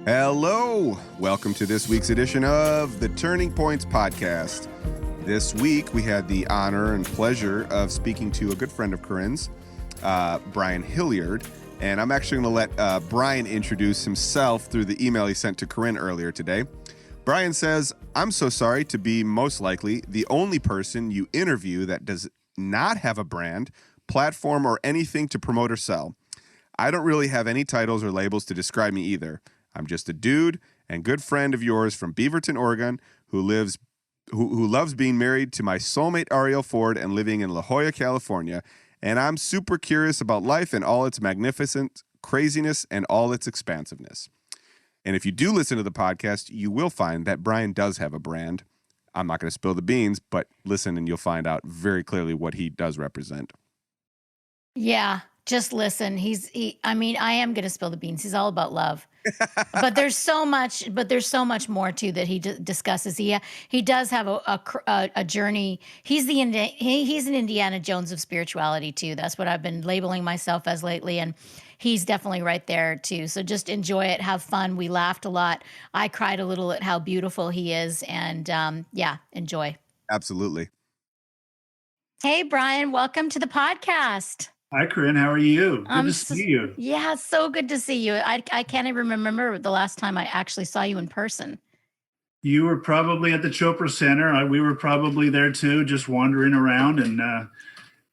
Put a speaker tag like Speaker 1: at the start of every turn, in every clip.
Speaker 1: Hello! Welcome to this week's edition of the Turning Points podcast. This week, we had the honor and pleasure of speaking to a good friend of Corinne's, Brian Hilliard, and I'm actually going to let Brian introduce himself through the email he sent to Corinne earlier today. Brian says, "I'm so sorry to be most likely the only person you interview that does not have a brand, platform, or anything to promote or sell. I don't really have any titles or labels to describe me either. I'm just a dude and good friend of yours from Beaverton, Oregon, who loves being married to my soulmate Ariel Ford and living in La Jolla, California. And I'm super curious about life and all its magnificent craziness and all its expansiveness." And if you do listen to the podcast, you will find that Brian does have a brand. I'm not going to spill the beans, but listen and you'll find out very clearly what he does represent.
Speaker 2: Yeah, just listen. I am going to spill the beans. He's all about love. But there's so much more too that he discusses. He does have a journey. He's an Indiana Jones of spirituality too. That's what I've been labeling myself as lately, and he's definitely right there too. So just enjoy it, have fun. We laughed a lot. I cried a little at how beautiful he is, and enjoy.
Speaker 1: Absolutely.
Speaker 2: Hey, Brian, welcome to the podcast.
Speaker 3: Hi, Corinne. How are you? Good to see you.
Speaker 2: Yeah, so good to see you. I can't even remember the last time I actually saw you in person.
Speaker 3: You were probably at the Chopra Center. We were probably there too, just wandering around. And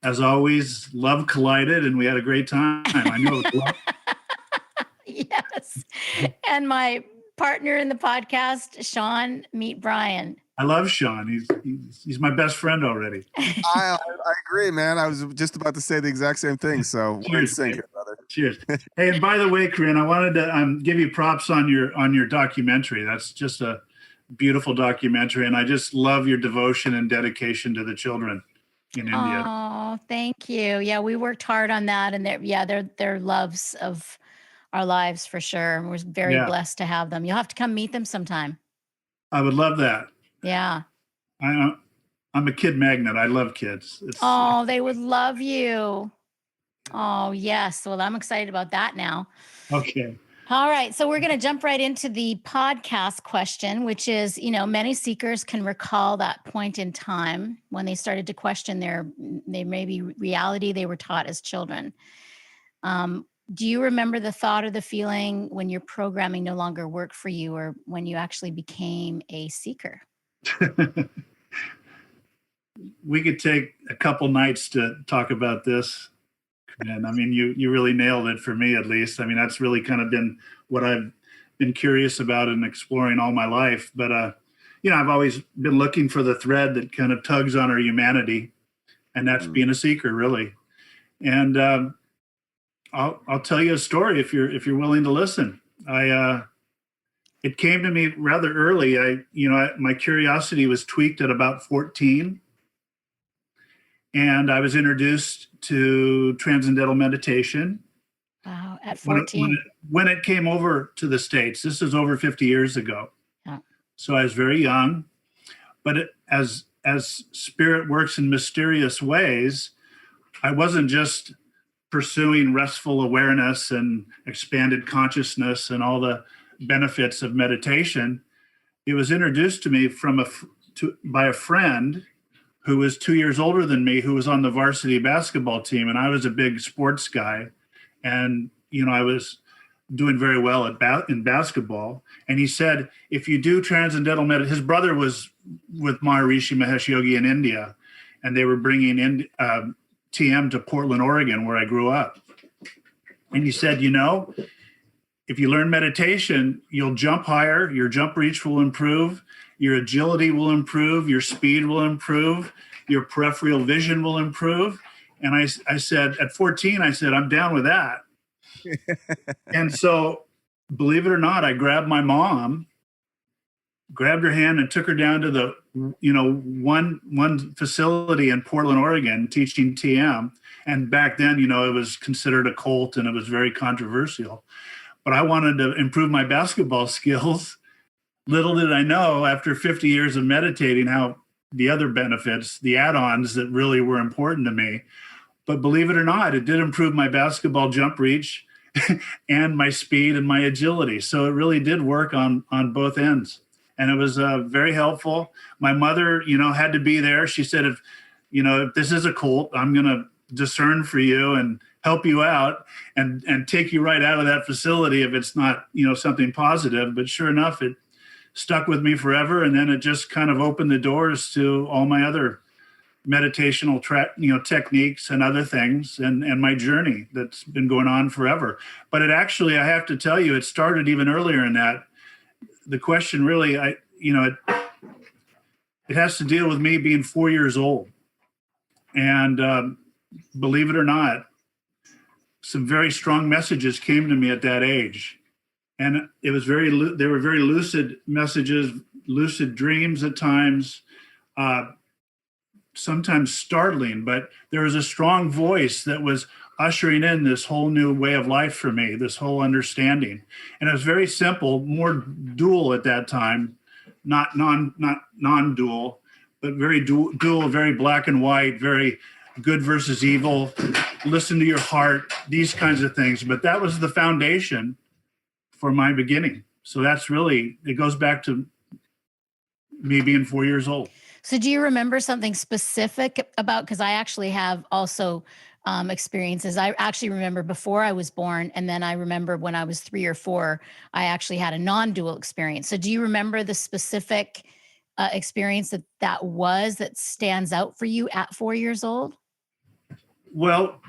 Speaker 3: as always, love collided and we had a great time. I know.
Speaker 2: Yes. And my partner in the podcast, Sean, meet Brian.
Speaker 3: I love Sean. He's my best friend already.
Speaker 1: I agree, man. I was just about to say the exact same thing. So we're in sync here, brother.
Speaker 3: Cheers. Hey, and by the way, Corinne, I wanted to give you props on your documentary. That's just a beautiful documentary, and I just love your devotion and dedication to the children in India.
Speaker 2: Oh, thank you. Yeah, we worked hard on that, and they're loves of our lives for sure. We're very blessed to have them. You'll have to come meet them sometime.
Speaker 3: I would love that.
Speaker 2: Yeah.
Speaker 3: I'm a kid magnet. I love kids.
Speaker 2: They would love you. Oh, yes. Well, I'm excited about that now.
Speaker 3: Okay.
Speaker 2: All right. So we're going to jump right into the podcast question, which is, many seekers can recall that point in time when they started to question their maybe reality they were taught as children. Do you remember the thought or the feeling when your programming no longer worked for you, or when you actually became a seeker?
Speaker 3: We could take a couple nights to talk about this. And I mean, you really nailed it for me, at least. I mean, that's really kind of been what I've been curious about and exploring all my life. But, I've always been looking for the thread that kind of tugs on our humanity, and that's being a seeker, really. And I'll tell you a story if you're willing to listen. It came to me rather early. My curiosity was tweaked at about 14. And I was introduced to transcendental meditation.
Speaker 2: Wow, at 14.
Speaker 3: When it came over to the States. This is over 50 years ago.
Speaker 2: Yeah.
Speaker 3: So I was very young. But as spirit works in mysterious ways, I wasn't just pursuing restful awareness and expanded consciousness and all the benefits of meditation. It was introduced to me by a friend who was 2 years older than me, who was on the varsity basketball team, and I was a big sports guy, and I was doing very well in basketball. And he said, if you do transcendental meditation, his brother was with Maharishi Mahesh Yogi in India, and they were bringing in TM to Portland, Oregon, where I grew up. And he said, if you learn meditation, you'll jump higher, your jump reach will improve, your agility will improve, your speed will improve, your peripheral vision will improve. And I said, at 14, I'm down with that. And so, believe it or not, I grabbed my mom, grabbed her hand and took her down to the, one facility in Portland, Oregon, teaching TM. And back then, it was considered a cult and it was very controversial. But I wanted to improve my basketball skills. Little did I know, after 50 years of meditating, how the other benefits, the add-ons that really were important to me. But believe it or not, it did improve my basketball jump reach. and my speed and my agility. So it really did work on both ends. And it was very helpful. My mother, had to be there. She said, if this is a cult, I'm going to discern for you and help you out and take you right out of that facility if it's not, something positive. But sure enough, it stuck with me forever. And then it just kind of opened the doors to all my other meditational techniques and other things and my journey that's been going on forever. But it actually, I have to tell you, it started even earlier in that. The question really, it has to deal with me being 4 years old. And believe it or not, some very strong messages came to me at that age. And it was they were very lucid messages, lucid dreams at times, sometimes startling, but there was a strong voice that was ushering in this whole new way of life for me, this whole understanding. And it was very simple, more dual at that time, not non-dual, but very dual, very black and white, very good versus evil, listen to your heart, these kinds of things. But that was the foundation for my beginning. So that's really, it goes back to me being 4 years old.
Speaker 2: So do you remember something specific about, because I actually have also experiences. I actually remember before I was born, and then I remember when I was 3 or 4, I actually had a non-dual experience. So do you remember the specific experience that stands out for you at 4 years old?
Speaker 3: Well,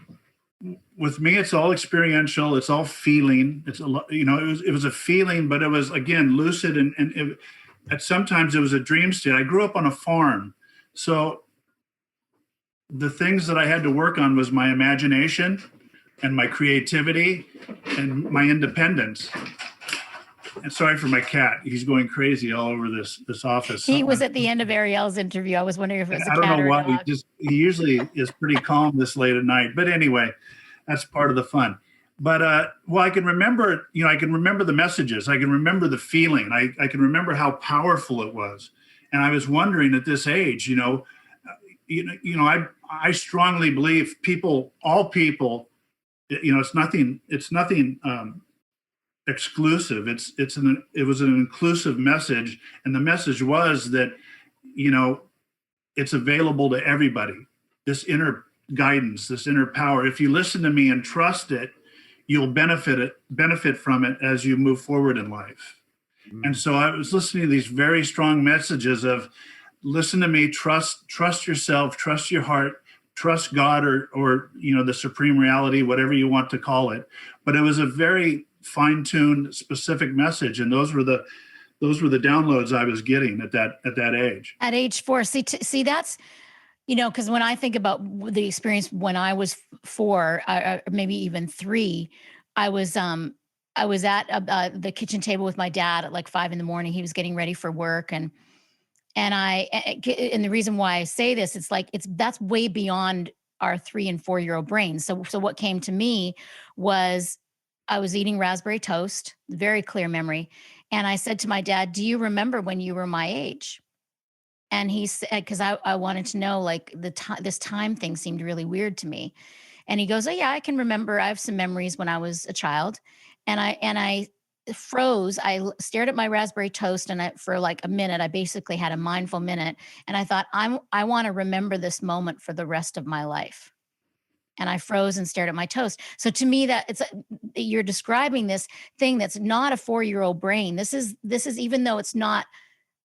Speaker 3: with me, it's all experiential. It's all feeling. It's a lot, it was a feeling, but it was, again, lucid and sometimes it was a dream state. I grew up on a farm. So the things that I had to work on was my imagination and my creativity and my independence. And sorry for my cat. He's going crazy all over this office.
Speaker 2: He was at the end of Ariel's interview. I was wondering if it was a cat or a dog.
Speaker 3: I don't know why. He usually is pretty calm this late at night. But anyway, that's part of the fun. But I can remember, I can remember the messages. I can remember the feeling. I can remember how powerful it was. And I was wondering at this age, I strongly believe all people, it's nothing exclusive. It was an inclusive message. And the message was that, it's available to everybody. This inner guidance, this inner power. If you listen to me and trust it, you'll benefit from it as you move forward in life. Mm-hmm. And so I was listening to these very strong messages of listen to me, trust yourself, trust your heart, trust God or the supreme reality, whatever you want to call it. But it was a very fine-tuned, specific message, and those were the downloads I was getting at that age. At age
Speaker 2: 4, see that's. Because when I think about the experience when I was 4, maybe even 3, I was at the kitchen table with my dad at like 5 a.m. He was getting ready for work, and the reason why I say this, that's way beyond our 3 and 4-year-old brains. So what came to me was I was eating raspberry toast, very clear memory, and I said to my dad, "Do you remember when you were my age?" And he said, because I wanted to know, like this time thing seemed really weird to me. And he goes, "Oh yeah, I can remember. I have some memories when I was a child." And I froze. I stared at my raspberry toast, and for like a minute, I basically had a mindful minute. And I thought, I want to remember this moment for the rest of my life. And I froze and stared at my toast. So to me, you're describing this thing that's not a 4-year-old brain. This is even though it's not.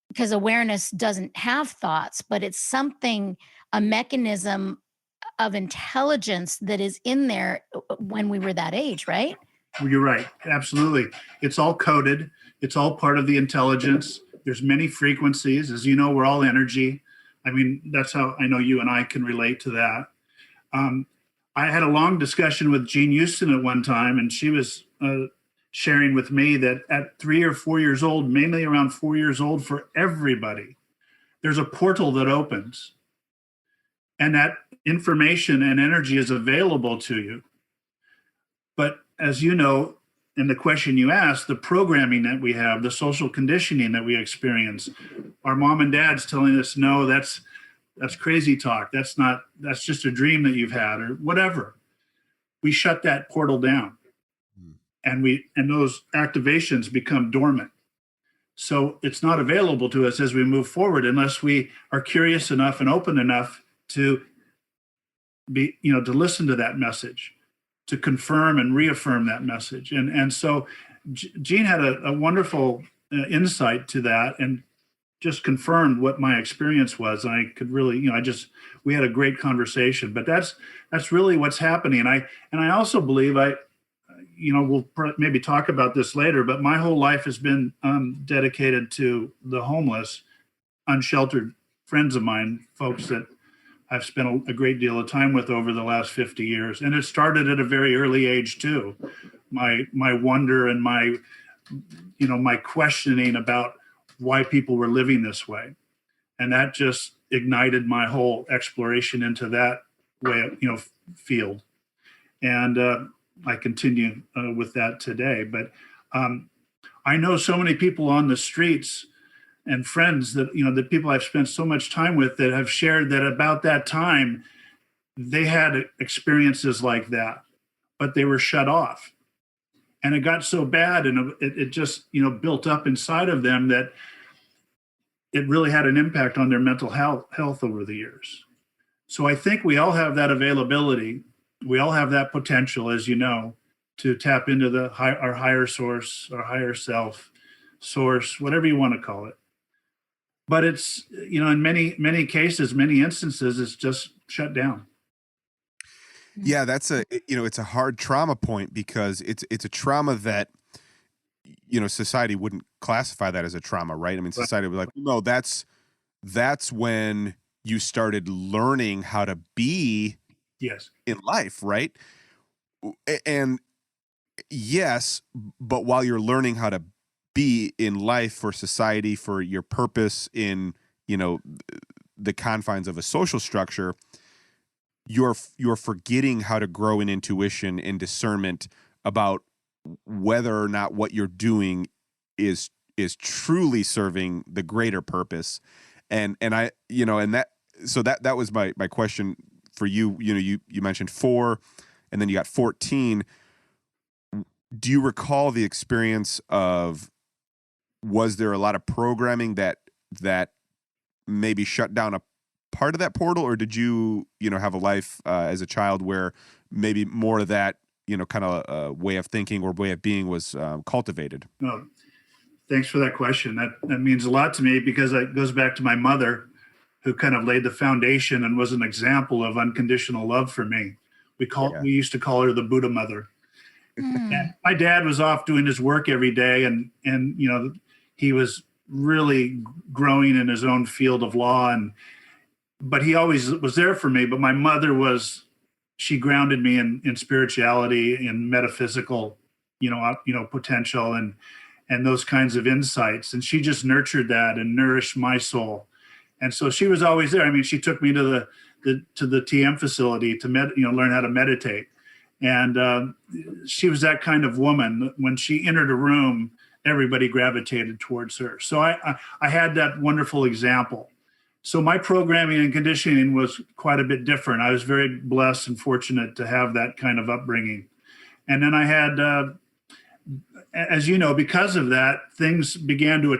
Speaker 2: Because awareness doesn't have thoughts, but it's something, a mechanism of intelligence that is in there when we were that age, right?
Speaker 3: You're right. Absolutely. It's all coded. It's all part of the intelligence. There's many frequencies. As you know, we're all energy. I mean, that's how I know you and I can relate to that. I had a long discussion with Jean Houston at one time, and she was sharing with me that at 3 or 4 years old, mainly around 4 years old for everybody, there's a portal that opens, and that information and energy is available to you. But as you know, in the question you asked, the programming that we have, the social conditioning that we experience, our mom and dad's telling us, no, that's crazy talk. That's just a dream that you've had or whatever. We shut that portal down. and those activations become dormant. So it's not available to us as we move forward unless we are curious enough and open enough to to listen to that message, to confirm and reaffirm that message. And so Gene had a wonderful insight to that, and just confirmed what my experience was. And I could really, we had a great conversation. But that's really what's happening. And I also believe we'll maybe talk about this later, but my whole life has been dedicated to the homeless, unsheltered friends of mine, folks that I've spent a great deal of time with over the last 50 years. And it started at a very early age too. My wonder and my questioning about why people were living this way. And that just ignited my whole exploration into that way, field. And I continue with that today. But I know so many people on the streets and friends that, the people I've spent so much time with that have shared that about that time, they had experiences like that, but they were shut off. And it got so bad, and it just, built up inside of them that it really had an impact on their mental health over the years. So I think we all have that availability. We all have that potential, as you know, to tap into our higher source, our higher self, source, whatever you want to call it. But it's, in many cases, many instances, it's just shut down.
Speaker 1: Yeah, that's it's a hard trauma point, because it's a trauma that, society wouldn't classify that as a trauma, right? I mean, society would be like, no, that's when you started learning how to be in life, right? And yes, but while you're learning how to be in life for society, for your purpose in, the confines of a social structure, you're forgetting how to grow in intuition and discernment about whether or not what you're doing is truly serving the greater purpose. And I, and that was my question for you. You mentioned 4, and then you got 14. Do you recall the experience of, was there a lot of programming that maybe shut down a part of that portal, or did you have a life as a child where maybe more of that kind of way of thinking or way of being was cultivated?
Speaker 3: No, thanks for that question. That means a lot to me, because it goes back to my mother, who kind of laid the foundation and was an example of unconditional love for me. We used to call her the Buddha mother. And my dad was off doing his work every day, and he was really growing in his own field of law, but he always was there for me. But my mother she grounded me in spirituality, in metaphysical, potential and those kinds of insights. And she just nurtured that and nourished my soul. And so she was always there. I mean, she took me to the TM facility to learn how to meditate. And she was that kind of woman. When she entered a room, everybody gravitated towards her. So I had that wonderful example. So my programming and conditioning was quite a bit different. I was very blessed and fortunate to have that kind of upbringing. And then I had, as you know, because of that, things began to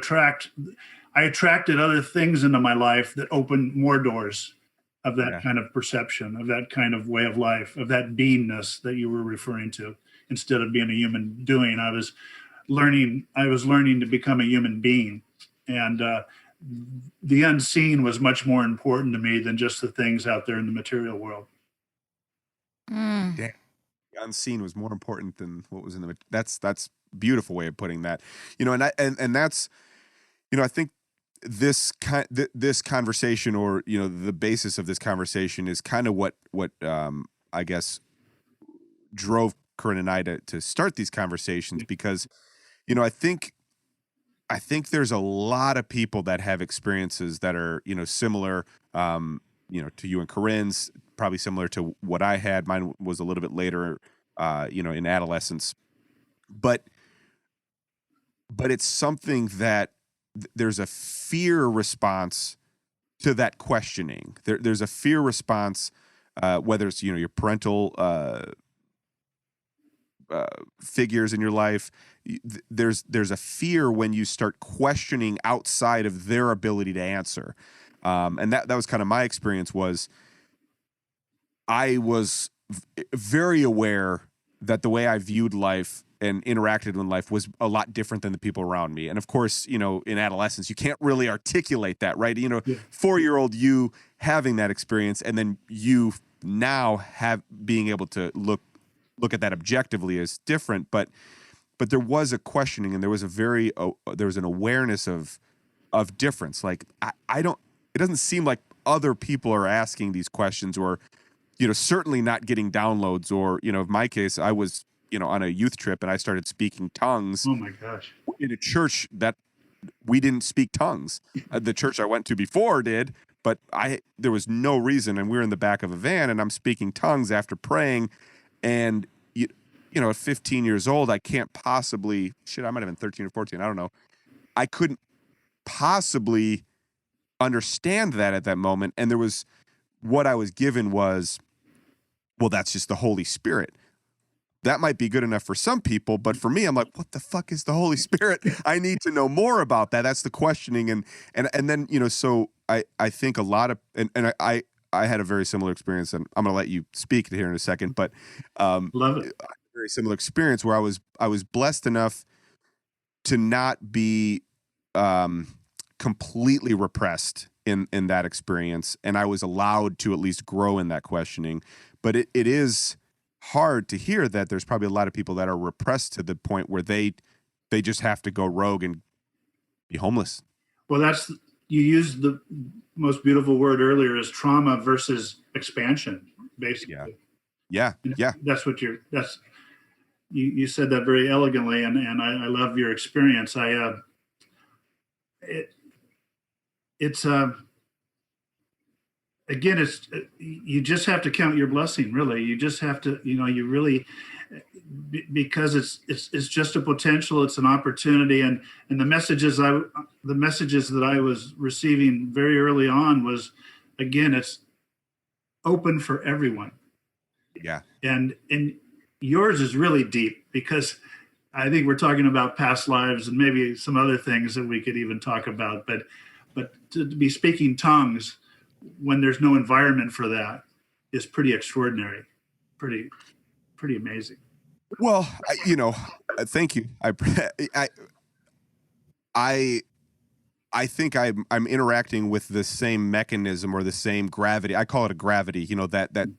Speaker 3: I attracted other things into my life that opened more doors of that kind of perception, of that kind of way of life, of that beingness that you were referring to. Instead of being a human doing, I was learning to become a human being. And the unseen was much more important to me than just the things out there in the material world.
Speaker 1: Damn. The unseen was more important than what was in the. That's beautiful way of putting that. And that's, I think this conversation, or the basis of this conversation, is kind of what I guess drove Corinne and I to start these conversations, because I think there's a lot of people that have experiences that are, similar, to you and Corinne's, probably similar to what I had. Mine was a little bit later, in adolescence, but it's something that there's a fear response to that questioning. There's a fear response, whether it's, your parental, figures in your life, there's a fear when you start questioning outside of their ability to answer. And that was kind of my experience. Was I was very aware that the way I viewed life and interacted in life was a lot different than the people around me. And of course, in adolescence, you can't really articulate that, right? 4-year-old you having that experience, and then you now being able to look at that objectively is different. But there was a questioning, and there was an awareness of difference. Like it doesn't seem like other people are asking these questions, or certainly not getting downloads, or in my case, I was on a youth trip and I started speaking tongues.
Speaker 3: Oh my gosh!
Speaker 1: In a church that we didn't speak tongues. The church I went to before did, but there was no reason. And we were in the back of a van, and I'm speaking tongues after praying. And at 15 years old, I can't possibly, I might have been 13 or 14. I don't know. I couldn't possibly understand that at that moment. And what I was given was, well, that's just the Holy Spirit. That might be good enough for some people, but for me, I'm like, what the fuck is the Holy Spirit? I need to know more about that. That's the questioning. And then, so I think a lot of, and I had a very similar experience, and I'm going to let you speak here in a second, but
Speaker 3: love it.
Speaker 1: A very similar experience where I was blessed enough to not be completely repressed in that experience. And I was allowed to at least grow in that questioning. But it is hard to hear that there's probably a lot of people that are repressed to the point where they just have to go rogue and be homeless.
Speaker 3: Well, you used the most beautiful word earlier, is trauma versus expansion, basically.
Speaker 1: Yeah.
Speaker 3: That's what you said that very elegantly, and I love your experience. Again, you just have to count your blessing. Really, you just have to, you really, because it's just a potential. It's an opportunity, and the messages that I was receiving very early on was, again, it's open for everyone.
Speaker 1: Yeah, and
Speaker 3: yours is really deep, because I think we're talking about past lives and maybe some other things that we could even talk about, but to be speaking tongues when there's no environment for that is pretty extraordinary, pretty amazing.
Speaker 1: Well, thank you. I think I'm interacting with the same mechanism or the same gravity. I call it a gravity. That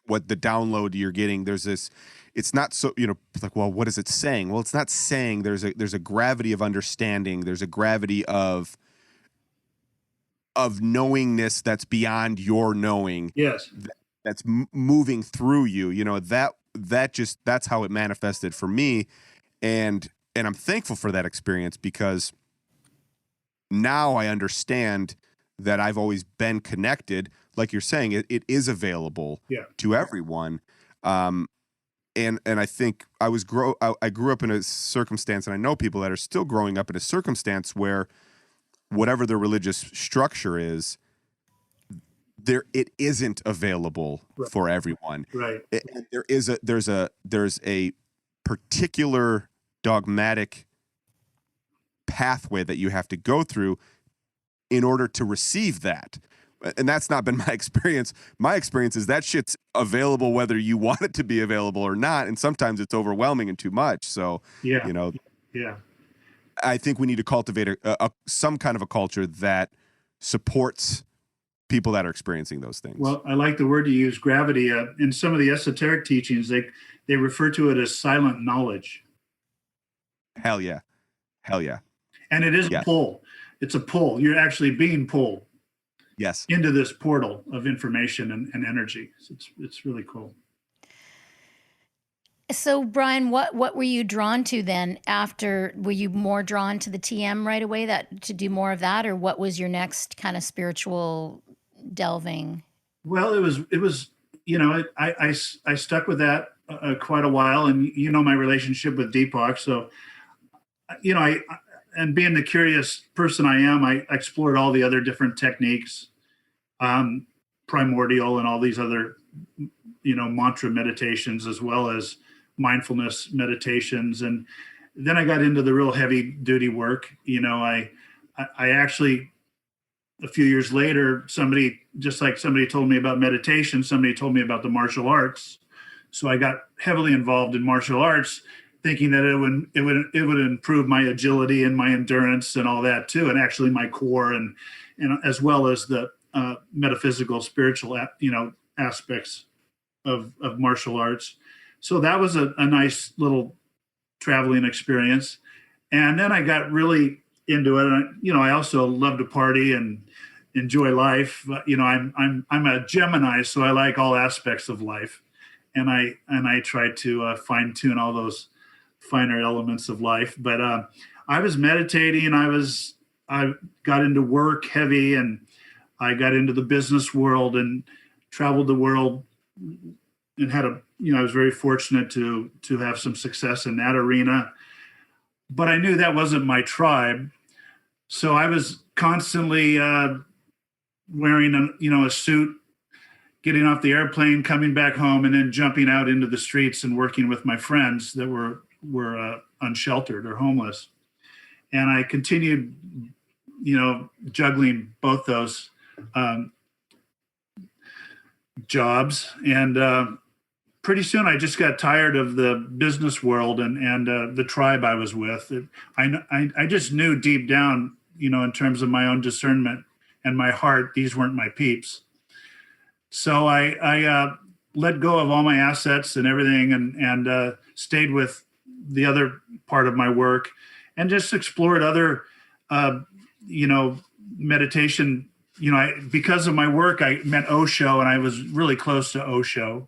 Speaker 1: what the download you're getting. There's this. It's not so like, well, what is it saying? Well, it's not saying. There's a gravity of understanding. There's a gravity of knowingness that's beyond your knowing.
Speaker 3: Yes,
Speaker 1: that's moving through you. That's how it manifested for me, and I'm thankful for that experience, because now I understand that I've always been connected. Like you're saying, it is available to everyone. And I think I grew up in a circumstance, and I know people that are still growing up in a circumstance where whatever their religious structure is, it isn't available for everyone.
Speaker 3: Right.
Speaker 1: And there's a particular dogmatic pathway that you have to go through in order to receive that. And that's not been my experience. My experience is that shit's available whether you want it to be available or not. And sometimes it's overwhelming and too much. So,
Speaker 3: yeah.
Speaker 1: I think we need to cultivate some kind of a culture that supports people that are experiencing those things.
Speaker 3: Well, I like the word you use, gravity. In some of the esoteric teachings, they refer to it as silent knowledge.
Speaker 1: Hell yeah.
Speaker 3: And it is a pull. It's a pull. You're actually being pulled.
Speaker 1: Yes.
Speaker 3: Into this portal of information and energy. It's really cool.
Speaker 2: So, Brian, what were you drawn to then after? Were you more drawn to the TM right away, to do more of that, or what was your next kind of spiritual delving?
Speaker 3: Well, it was I stuck with that quite a while, and my relationship with Deepak. So, and being the curious person I am, I explored all the other different techniques, primordial and all these other, mantra meditations, as well as mindfulness meditations. And then I got into the real heavy duty work. I actually, a few years later, somebody told me about meditation, somebody told me about the martial arts. So I got heavily involved in martial arts, thinking that it would improve my agility and my endurance and all that too, and actually my core and as well as the metaphysical, spiritual, aspects of martial arts. So that was a nice little traveling experience. And then I got really into it. And I also love to party and enjoy life. But, I'm a Gemini, so I like all aspects of life, and I try to fine tune all those finer elements of life. But I was meditating. I got into work heavy, and I got into the business world and traveled the world, and had I was very fortunate to have some success in that arena. But I knew that wasn't my tribe. So I was constantly wearing a suit, getting off the airplane, coming back home, and then jumping out into the streets and working with my friends that were unsheltered or homeless. And I continued, juggling both those jobs. And pretty soon I just got tired of the business world and the tribe I was with. I just knew deep down, in terms of my own discernment and my heart, these weren't my peeps. So I let go of all my assets and everything and stayed with the other part of my work and just explored other, meditation. Because of my work, I met Osho, and I was really close to Osho.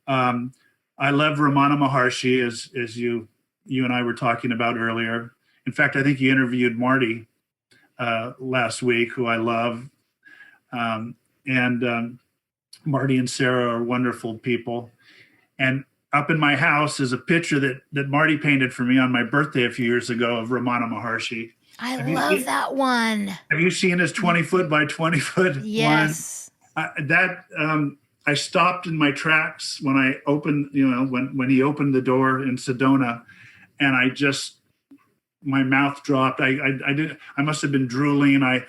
Speaker 3: I love Ramana Maharshi, as you and I were talking about earlier. In fact, I think you interviewed Marty last week, who I love. And Marty and Sarah are wonderful people. And up in my house is a picture that Marty painted for me on my birthday a few years ago of Ramana Maharshi.
Speaker 2: I love that one.
Speaker 3: Have you seen his 20 foot by 20 foot
Speaker 2: Yes.
Speaker 3: one? I stopped in my tracks when I opened, when he opened the door in Sedona, and my mouth dropped. I must have been drooling. I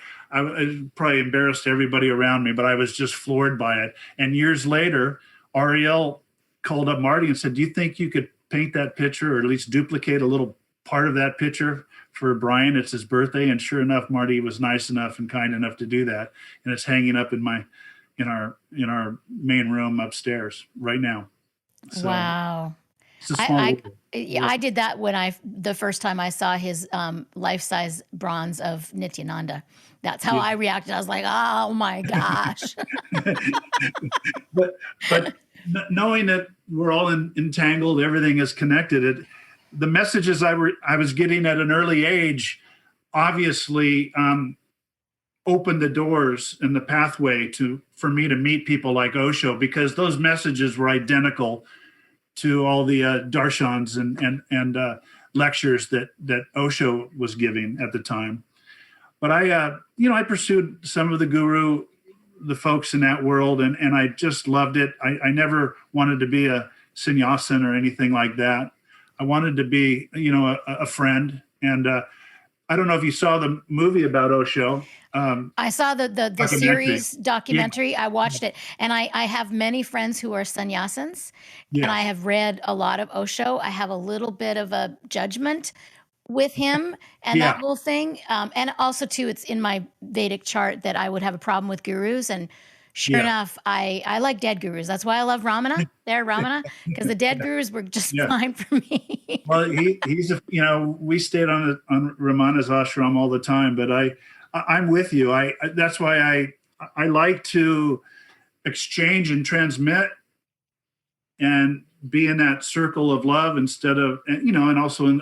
Speaker 3: probably embarrassed everybody around me, but I was just floored by it. And years later, Ariel called up Marty and said, "Do you think you could paint that picture, or at least duplicate a little part of that picture for Brian? It's his birthday." And sure enough, Marty was nice enough and kind enough to do that. And it's hanging up in our main room upstairs right now. So,
Speaker 2: wow.
Speaker 3: It's a small
Speaker 2: I did that when the first time I saw his life-size bronze of Nityananda. That's how I reacted. I was like, oh my gosh.
Speaker 3: but knowing that we're all entangled, everything is connected. The messages I was getting at an early age, obviously, opened the doors and the pathway for me to meet people like Osho, because those messages were identical to all the darshans and lectures that Osho was giving at the time. But I pursued some of the folks in that world, and I just loved it. I never wanted to be a sannyasin or anything like that. I wanted to be, a friend. And I don't know if you saw the movie about Osho.
Speaker 2: I saw the series documentary. Yeah. I watched it, and I have many friends who are sannyasins, and I have read a lot of Osho. I have a little bit of a judgment with him and that whole thing. And also too, it's in my Vedic chart that I would have a problem with gurus. And sure enough, I like dead gurus. That's why I love Ramana, because the dead gurus were just fine for me.
Speaker 3: Well, he's we stayed on Ramana's ashram all the time, but I'm with you. That's why I like to exchange and transmit and be in that circle of love instead of, and also in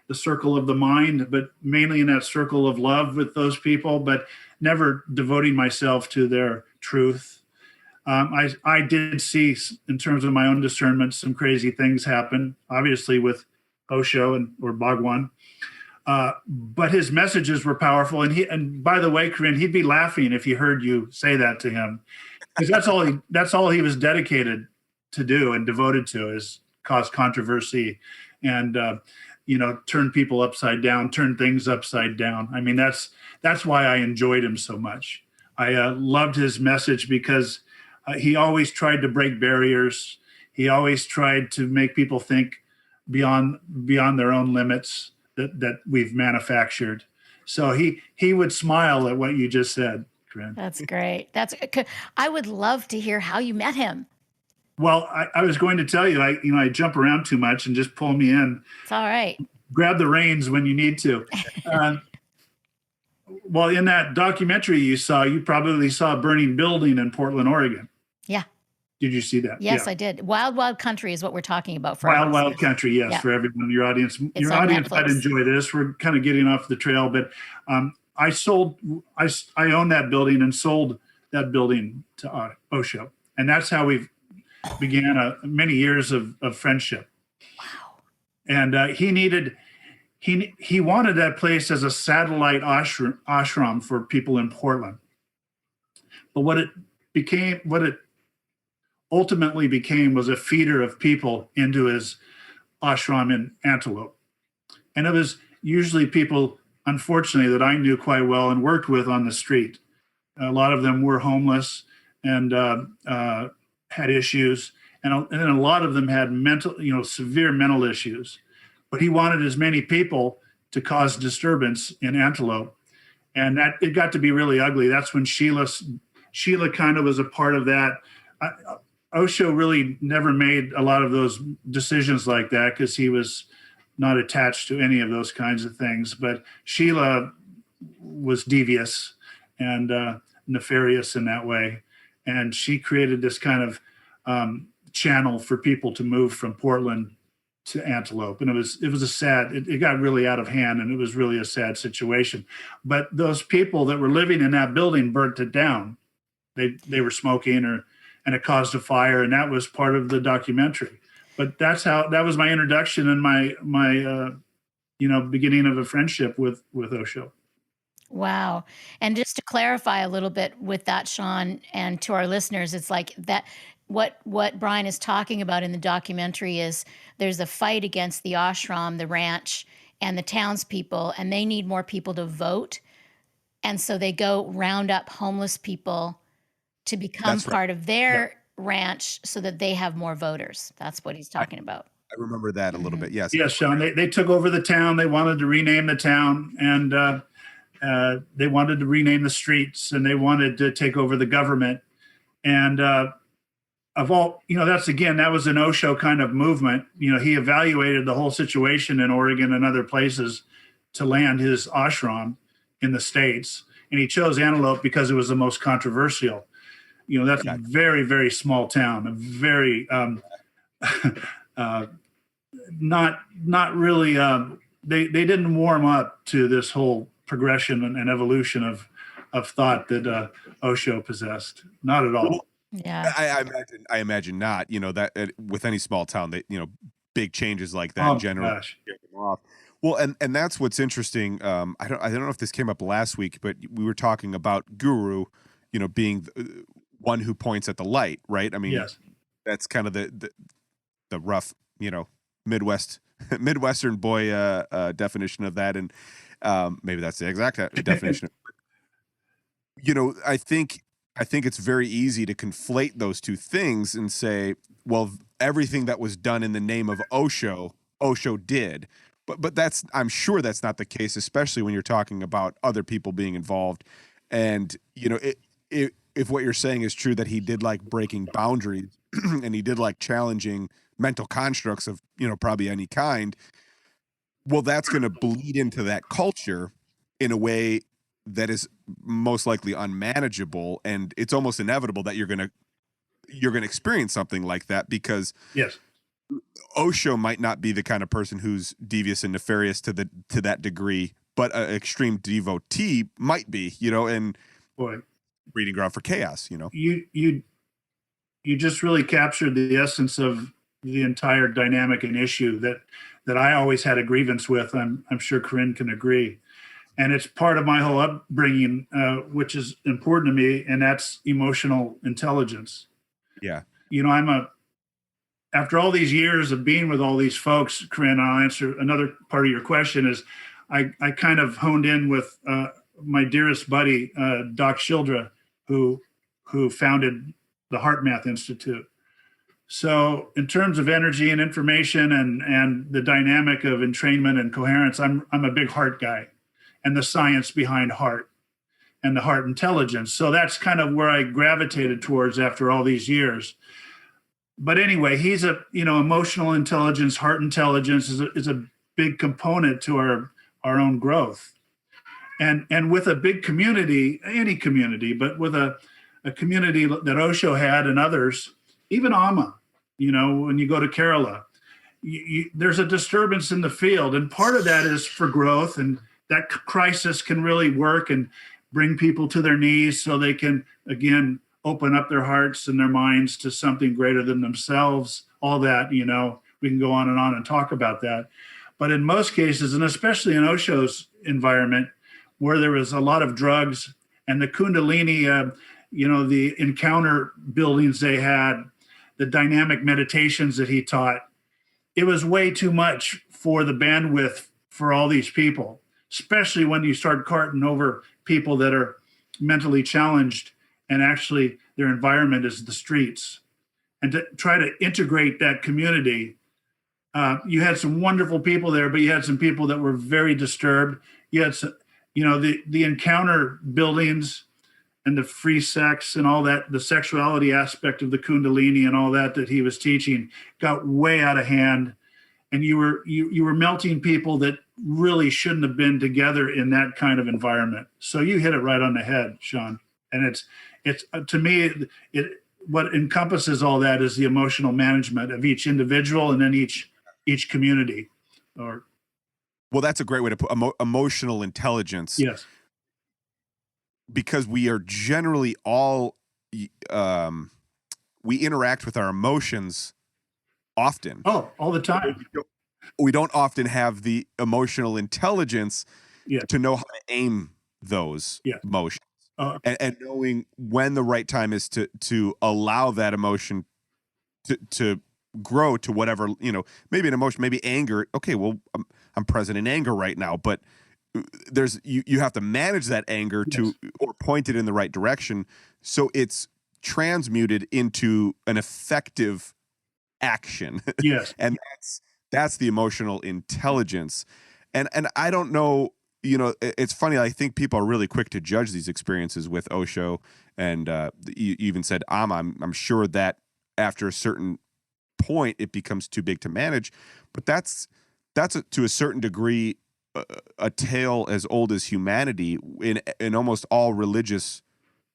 Speaker 3: the circle of the mind, but mainly in that circle of love with those people, but never devoting myself to their truth. I did see, in terms of my own discernment, some crazy things happen, obviously with Osho or Bhagwan. But his messages were powerful. And by the way, Corinne, he'd be laughing if he heard you say that to him, because that's all he was dedicated to do and devoted to, is cause controversy and turn people upside down, turn things upside down. I mean, that's why I enjoyed him so much. I loved his message because he always tried to break barriers. He always tried to make people think beyond their own limits that we've manufactured. So he would smile at what you just said, Corinne.
Speaker 2: That's great. I would love to hear how you met him.
Speaker 3: Well, I was going to tell you, I jump around too much and just pull me in.
Speaker 2: It's all right.
Speaker 3: Grab the reins when you need to. Well, in that documentary you probably saw a burning building in Portland, Oregon.
Speaker 2: Yeah.
Speaker 3: Did you see that?
Speaker 2: Yes,
Speaker 3: yeah.
Speaker 2: I did. Wild, Wild Country is what we're talking about. For
Speaker 3: Wild Country, yes, yeah. For everyone, your audience. Your audience might enjoy this. We're kind of getting off the trail, but I owned that building and sold that building to Osho. And that's how we began many years of friendship.
Speaker 2: Wow.
Speaker 3: And he wanted that place as a satellite ashram for people in Portland. But what it ultimately became was a feeder of people into his ashram in Antelope. And it was usually people, unfortunately, that I knew quite well and worked with on the street. A lot of them were homeless and had issues. And a lot of them had severe mental issues. But he wanted as many people to cause disturbance in Antelope. And that it got to be really ugly. That's when Sheila kind of was a part of that. Osho really never made a lot of those decisions like that because he was not attached to any of those kinds of things. But Sheila was devious and nefarious in that way. And she created this kind of channel for people to move from Portland to Antelope. And it was a sad, it got really out of hand, and it was really a sad situation. But those people that were living in that building burnt it down. They were smoking and it caused a fire, and that was part of the documentary. But that was my introduction and my beginning of a friendship with Osho.
Speaker 2: Wow. And just to clarify a little bit with that, Sean, and to our listeners, it's like that what Brian is talking about in the documentary is there's a fight against the ashram, the ranch, and the townspeople, and they need more people to vote. And so they go round up homeless people to become part of their ranch so that they have more voters. That's what he's talking about.
Speaker 1: I remember that a little bit. Yes.
Speaker 3: Yes, Sean. They took over the town. They wanted to rename the town, and they wanted to rename the streets, and they wanted to take over the government. And that was an Osho kind of movement. He evaluated the whole situation in Oregon and other places to land his ashram in the States. And he chose Antelope because it was the most controversial. That's a very, very small town, a very not really. They didn't warm up to this whole progression and evolution of thought that Osho possessed. Not at all.
Speaker 2: Yeah,
Speaker 1: I imagine not. That with any small town, that big changes like that generally get them off. Well, and that's what's interesting. I don't know if this came up last week, but we were talking about Guru, being one who points at the light, right? I mean,
Speaker 3: yes. That's
Speaker 1: kind of the rough, Midwestern boy definition of that, and maybe that's the exact definition. I think it's very easy to conflate those two things and say, well, everything that was done in the name of Osho did. But I'm sure that's not the case, especially when you're talking about other people being involved. And, if what you're saying is true, that he did like breaking boundaries and he did like challenging mental constructs of, probably any kind, well, that's going to bleed into that culture in a way that is most likely unmanageable. And it's almost inevitable that you're going to experience something like that, because
Speaker 3: yes,
Speaker 1: Osho might not be the kind of person who's devious and nefarious to that degree, but an extreme devotee might be, and
Speaker 3: boy,
Speaker 1: breeding ground for chaos.
Speaker 3: You just really captured the essence of the entire dynamic and issue that I always had a grievance with. I'm sure Corinne can agree, and it's part of my whole upbringing, which is important to me, and that's emotional intelligence.
Speaker 1: Yeah,
Speaker 3: after all these years of being with all these folks, Corinne, I'll answer another part of your question is I kind of honed in with my dearest buddy, Doc Shildra, who founded the Heart Math Institute. So in terms of energy and information and the dynamic of entrainment and coherence, I'm a big heart guy, and the science behind heart and the heart intelligence. So that's kind of where I gravitated towards after all these years. But anyway, he's emotional intelligence, heart intelligence is a big component to our own growth. And with a big community, any community, but with a community that Osho had and others, even Amma, when you go to Kerala, there's a disturbance in the field. And part of that is for growth, and that crisis can really work and bring people to their knees so they can, again, open up their hearts and their minds to something greater than themselves. All that, we can go on and talk about that. But in most cases, and especially in Osho's environment, where there was a lot of drugs and the Kundalini, the encounter buildings they had, the dynamic meditations that he taught, it was way too much for the bandwidth for all these people, especially when you start carting over people that are mentally challenged and actually their environment is the streets. And to try to integrate that community, you had some wonderful people there, but you had some people that were very disturbed. You had some, the encounter buildings and the free sex and all that, the sexuality aspect of the Kundalini and all that he was teaching got way out of hand. And you were melting people that really shouldn't have been together in that kind of environment. So you hit it right on the head, Sean. And it's to me, what encompasses all that is the emotional management of each individual and then each community.
Speaker 1: Well, that's a great way to put emotional intelligence.
Speaker 3: Yes.
Speaker 1: Because we are generally all, we interact with our emotions often.
Speaker 3: Oh, all the time.
Speaker 1: We don't often have the emotional intelligence to know how to aim those emotions. And knowing when the right time is to allow that emotion to grow to whatever, maybe an emotion, maybe anger. Okay, well, I'm present in anger right now, but there's you have to manage that anger or point it in the right direction so it's transmuted into an effective action.
Speaker 3: Yes.
Speaker 1: And that's the emotional intelligence. And I don't know, it's funny, I think people are really quick to judge these experiences with Osho, and you even said Amma. I'm sure that after a certain point it becomes too big to manage, but that's to a certain degree a tale as old as humanity in almost all religious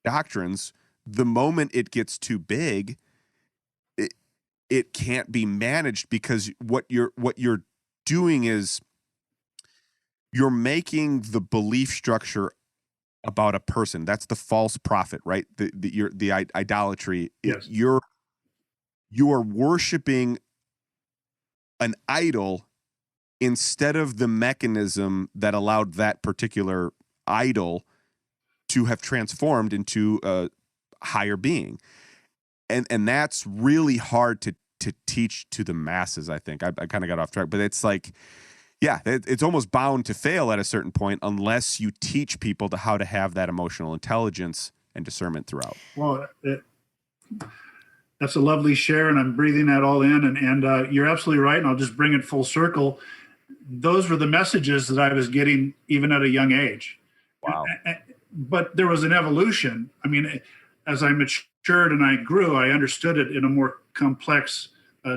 Speaker 1: doctrines. The moment it gets too big, it can't be managed, because what you're doing is you're making the belief structure about a person. That's the false prophet, right? The idolatry.
Speaker 3: Yes.
Speaker 1: You are worshiping an idol instead of the mechanism that allowed that particular idol to have transformed into a higher being. And that's really hard to teach to the masses, I think. I kind of got off track, but it's like, it's almost bound to fail at a certain point unless you teach people how to have that emotional intelligence and discernment throughout.
Speaker 3: Well, that's a lovely share, and I'm breathing that all in. And you're absolutely right, and I'll just bring it full circle. Those were the messages that I was getting even at a young age.
Speaker 1: Wow.
Speaker 3: But there was an evolution. I mean, as I matured and I grew, I understood it in a more complex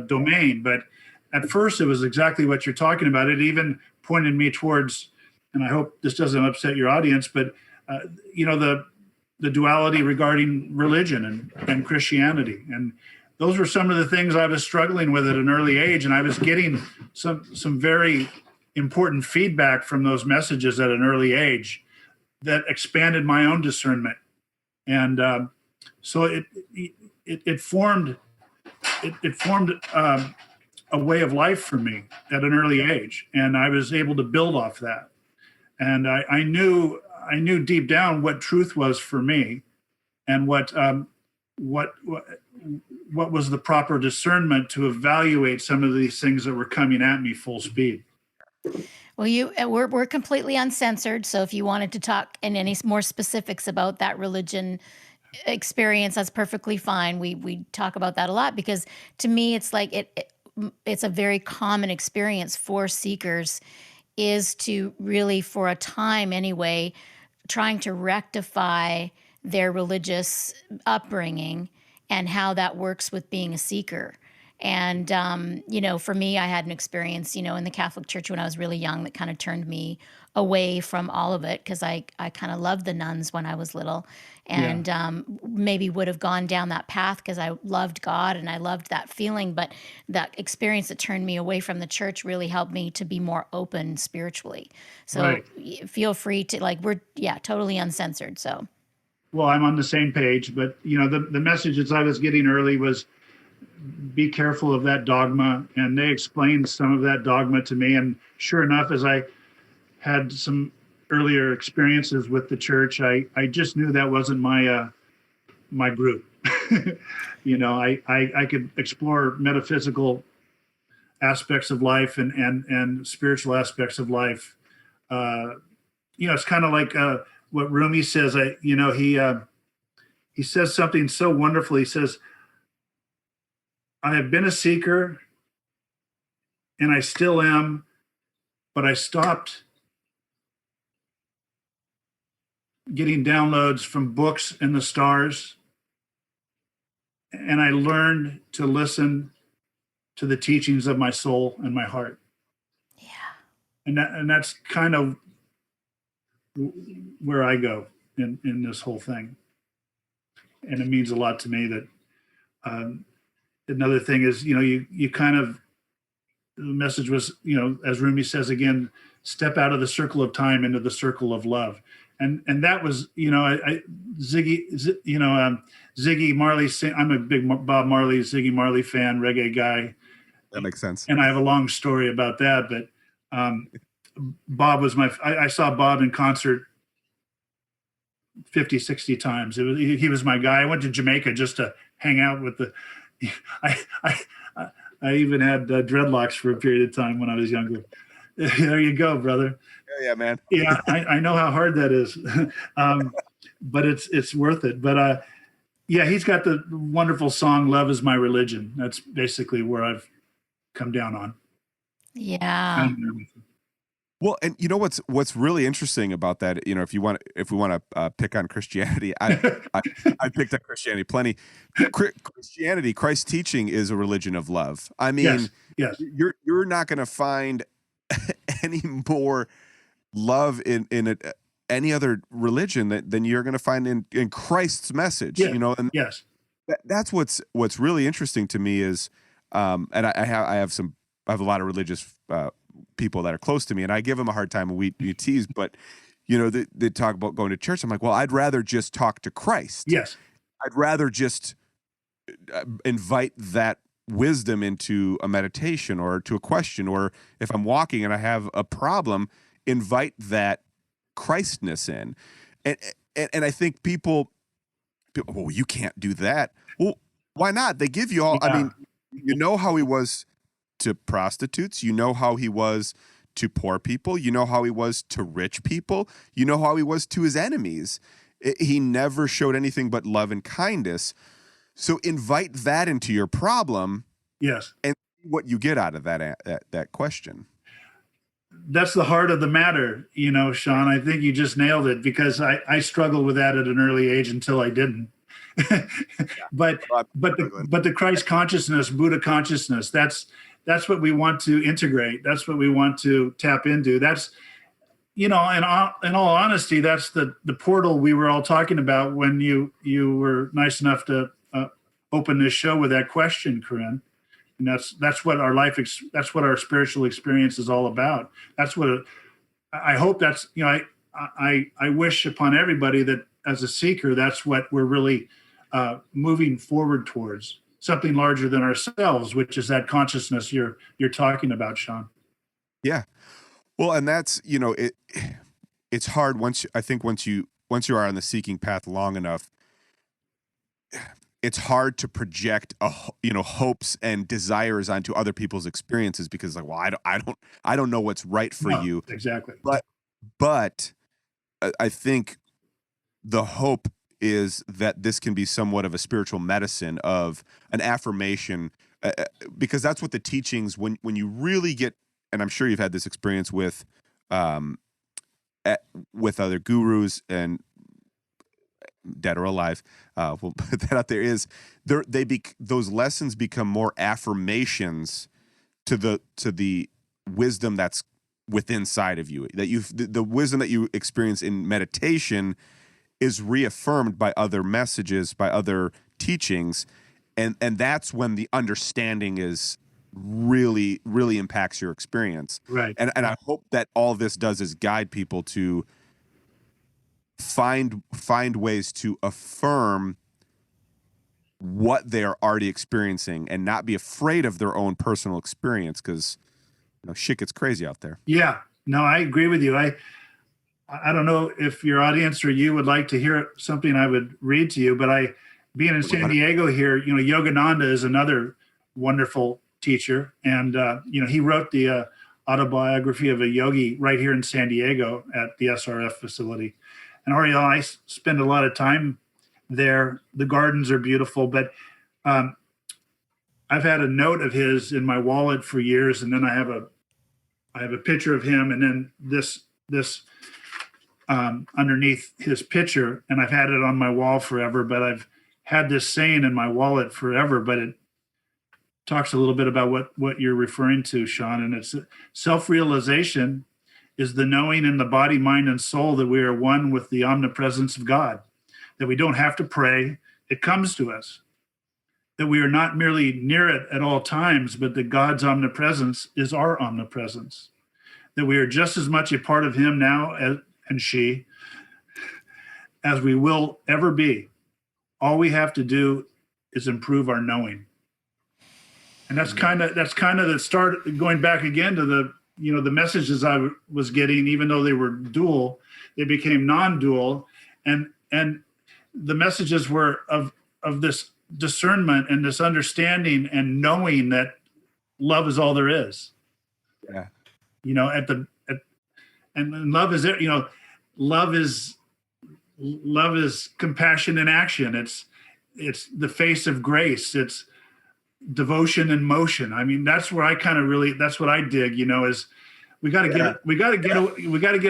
Speaker 3: domain. But at first, it was exactly what you're talking about. It even pointed me towards, and I hope this doesn't upset your audience, but the duality regarding religion and Christianity. And those were some of the things I was struggling with at an early age. And I was getting some very important feedback from those messages at an early age that expanded my own discernment. And so it formed a way of life for me at an early age. And I was able to build off that. And I knew what was the proper discernment to evaluate some of these things that were coming at me full speed.
Speaker 2: Well, we're completely uncensored. So if you wanted to talk in any more specifics about that religion experience, that's perfectly fine. We talk about that a lot because to me, it's like it's a very common experience for seekers is to really, for a time anyway, trying to rectify their religious upbringing and how that works with being a seeker. And, for me, I had an experience, in the Catholic Church when I was really young that kind of turned me away from all of it because I kind of loved the nuns when I was little and maybe would have gone down that path because I loved God and I loved that feeling. But that experience that turned me away from the church really helped me to be more open spiritually. So feel free to we're totally uncensored. So.
Speaker 3: Well, I'm on the same page, but the messages I was getting early was be careful of that dogma. And they explained some of that dogma to me. And sure enough, as I had some earlier experiences with the church, I just knew that wasn't my group. I could explore metaphysical aspects of life and spiritual aspects of life. It's kind of like what Rumi says. He says something so wonderful. He says, I have been a seeker and I still am, but I stopped getting downloads from books and the stars. And I learned to listen to the teachings of my soul and my heart.
Speaker 2: Yeah.
Speaker 3: And that's kind of where I go in this whole thing. And it means a lot to me that another thing is, you kind of, the message was, as Rumi says again, step out of the circle of time into the circle of love. And that was, Ziggy Marley, I'm a big Bob Marley, Ziggy Marley fan, reggae guy.
Speaker 1: That makes sense.
Speaker 3: And I have a long story about that, but Bob was I saw Bob in concert 50, 60 times. He was my guy. I went to Jamaica just to hang out with I even had dreadlocks for a period of time when I was younger. There you go, brother.
Speaker 1: Yeah, man.
Speaker 3: Yeah, I know how hard that is, but it's worth it. But he's got the wonderful song "Love Is My Religion." That's basically where I've come down on.
Speaker 2: Yeah.
Speaker 1: Well, and what's really interesting about that, if we want to pick on Christianity, I picked on Christianity plenty. Christianity, Christ's teaching is a religion of love. I mean,
Speaker 3: yes.
Speaker 1: You're not going to find any more love in any other religion than you're going to find in Christ's message. And
Speaker 3: yes,
Speaker 1: that's what's really interesting to me is, and I have a lot of religious people that are close to me, and I give them a hard time, and we tease, but they talk about going to church. I'm like, well, I'd rather just talk to Christ.
Speaker 3: Yes,
Speaker 1: I'd rather just invite that wisdom into a meditation or to a question, or if I'm walking and I have a problem, invite that Christness in. And I think people, well, you can't do that. Well, why not? They give you all. Yeah. I mean, how he was to prostitutes, how he was to poor people, how he was to rich people, how he was to his enemies. He never showed anything but love and kindness. So invite that into your problem.
Speaker 3: Yes.
Speaker 1: And see what you get out of that question.
Speaker 3: That's the heart of the matter, Sean. I think you just nailed it, because I struggled with that at an early age until I didn't. But the Christ consciousness, Buddha consciousness, that's what we want to integrate. That's what we want to tap into. That's, in all honesty, that's the portal we were all talking about when you were nice enough to open this show with that question, Corinne. And that's what that's what our spiritual experience is all about. That's what I hope that's, I wish upon everybody that as a seeker, that's what we're really moving forward towards, something larger than ourselves, which is that consciousness you're talking about, Sean.
Speaker 1: Yeah. Well, and that's, it's hard once you are on the seeking path long enough, it's hard to project hopes and desires onto other people's experiences, because like, well, I don't know what's right for
Speaker 3: No,
Speaker 1: you.
Speaker 3: exactly.
Speaker 1: But I think the hope is that this can be somewhat of a spiritual medicine, of an affirmation, because that's what the teachings, when you really get, and I'm sure you've had this experience with other gurus, and dead or alive, we'll put that out there, is those lessons become more affirmations to the wisdom that's within inside of you, that the wisdom that you experience in meditation is reaffirmed by other messages, by other teachings, and that's when the understanding is really, really impacts your experience.
Speaker 3: Right.
Speaker 1: And I hope that all this does is guide people to find ways to affirm what they are already experiencing, and not be afraid of their own personal experience, because shit gets crazy out there.
Speaker 3: Yeah. No, I agree with you. I don't know if your audience or you would like to hear something I would read to you, but being in San Diego here, Yogananda is another wonderful teacher. And, he wrote the autobiography of a yogi right here in San Diego at the SRF facility. And Ariel, I spend a lot of time there. The gardens are beautiful, but I've had a note of his in my wallet for years. And then I have a picture of him, and then this underneath his picture, and I've had it on my wall forever, but I've had this saying in my wallet forever, but it talks a little bit about what you're referring to, Sean. And it's self-realization is the knowing in the body, mind, and soul that we are one with the omnipresence of God, that we don't have to pray, it comes to us, that we are not merely near it at all times, but that God's omnipresence is our omnipresence, that we are just as much a part of him now and she as we will ever be. All we have to do is improve our knowing. And that's kind of the start, going back again to the messages I was getting, even though they were dual, they became non-dual. And the messages were of this discernment and this understanding and knowing that love is all there is.
Speaker 1: Yeah.
Speaker 3: And love is it, love is compassion in action. It's the face of grace. It's devotion in motion. I mean, that's where I that's what I dig, is we got to get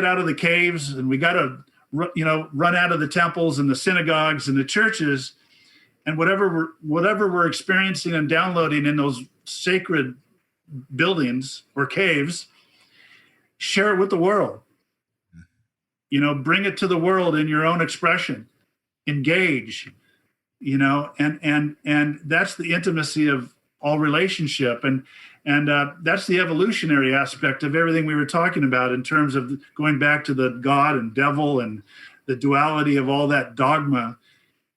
Speaker 3: out of the caves, and we got to, run out of the temples and the synagogues and the churches, and whatever we're experiencing and downloading in those sacred buildings or caves, share it with the world. Bring it to the world in your own expression, engage, and that's the intimacy of all relationship. And that's the evolutionary aspect of everything we were talking about, in terms of going back to the God and devil and the duality of all that dogma.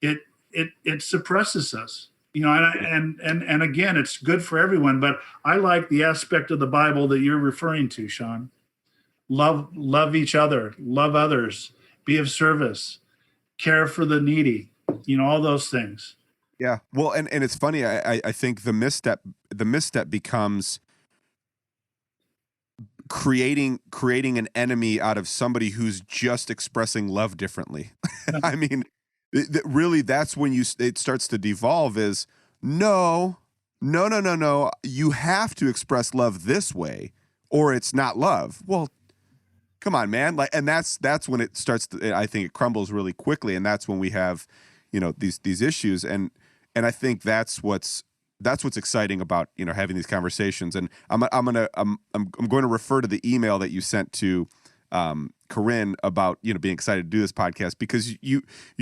Speaker 3: It suppresses us, and again, it's good for everyone. But I like the aspect of the Bible that you're referring to, Sean. Love each other, love others, be of service, care for the needy, all those things.
Speaker 1: Yeah. Well, and it's funny. I think the misstep becomes creating an enemy out of somebody who's just expressing love differently. I mean, really, that's when it starts to devolve is no. You have to express love this way, or it's not love. Well, come on, man. And that's when it starts to, I think it crumbles really quickly. And that's when we have, these issues. And I think that's what's exciting about, having these conversations. And I'm going to refer to the email that you sent to Corinne about, being excited to do this podcast, because you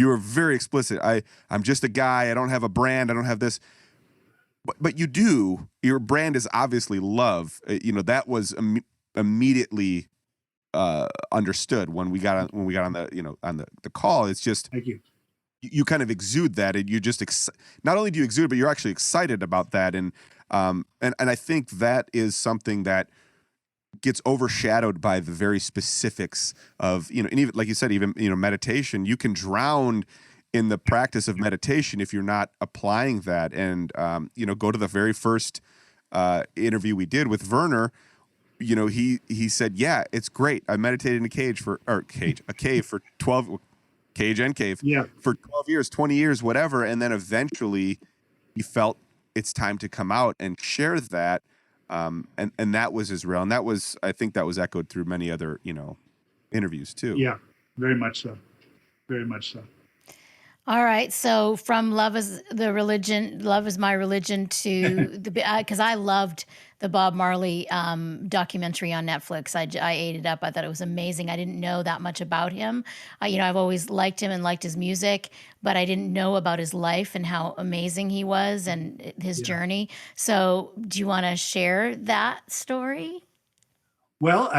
Speaker 1: are very explicit. I'm just a guy. I don't have a brand. I don't have this, but you do. Your brand is obviously love. That was immediately understood when we got on the call. It's just,
Speaker 3: thank you.
Speaker 1: You kind of exude that, and you just not only do you exude, but you're actually excited about that. And I think that is something that gets overshadowed by the very specifics of, and even like you said, even, meditation, you can drown in the practice of meditation, if you're not applying that, and go to the very first interview we did with Werner. He said, yeah, it's great. I meditated in a cave for 12 cage and cave for 12 years, 20 years, whatever. And then eventually he felt it's time to come out and share that. And that was Israel. And I think that was echoed through many other, interviews too.
Speaker 3: Yeah, very much so. Very much so.
Speaker 2: All right. So from love is my religion to because I loved the Bob Marley documentary on Netflix. I ate it up. I thought it was amazing. I didn't know that much about him. I've always liked him and liked his music, but I didn't know about his life and how amazing he was and his journey. So do you want to share that story?
Speaker 3: Well,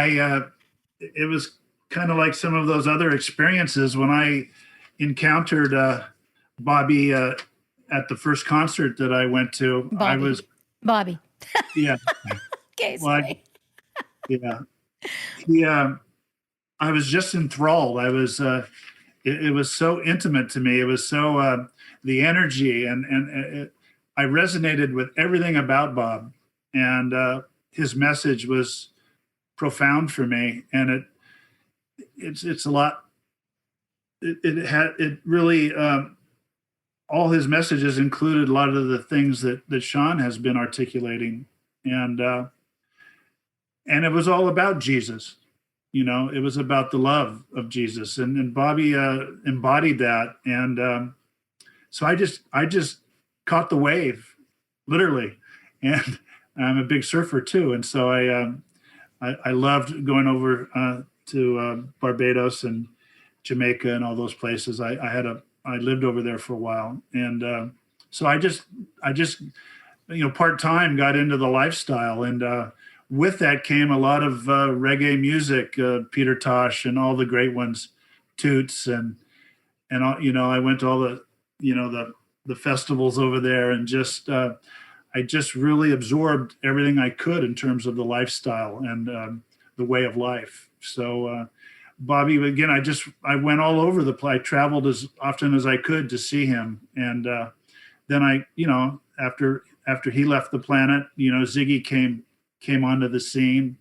Speaker 3: it was kind of like some of those other experiences when I encountered Bobby at the first concert that I went to.
Speaker 2: Bobby.
Speaker 3: Yeah.
Speaker 2: Okay.
Speaker 3: Well, I was just enthralled. It was so intimate to me. It was so the energy and I resonated with everything about Bob, and his message was profound for me. And it's a lot. It really all his messages included a lot of the things that Sean has been articulating, and it was all about Jesus. It was about the love of Jesus, and Bobby embodied that, and so I just caught the wave, literally, and I'm a big surfer too, and so I loved going over to Barbados and Jamaica and all those places. I lived over there for a while, and so I just part-time got into the lifestyle, and with that came a lot of reggae music, Peter Tosh and all the great ones, Toots, and I went to all the festivals over there, and I just really absorbed everything I could in terms of the lifestyle and the way of life. So Bobby, again, I went all over the place. I traveled as often as I could to see him. And then after he left the planet, Ziggy came onto the scene,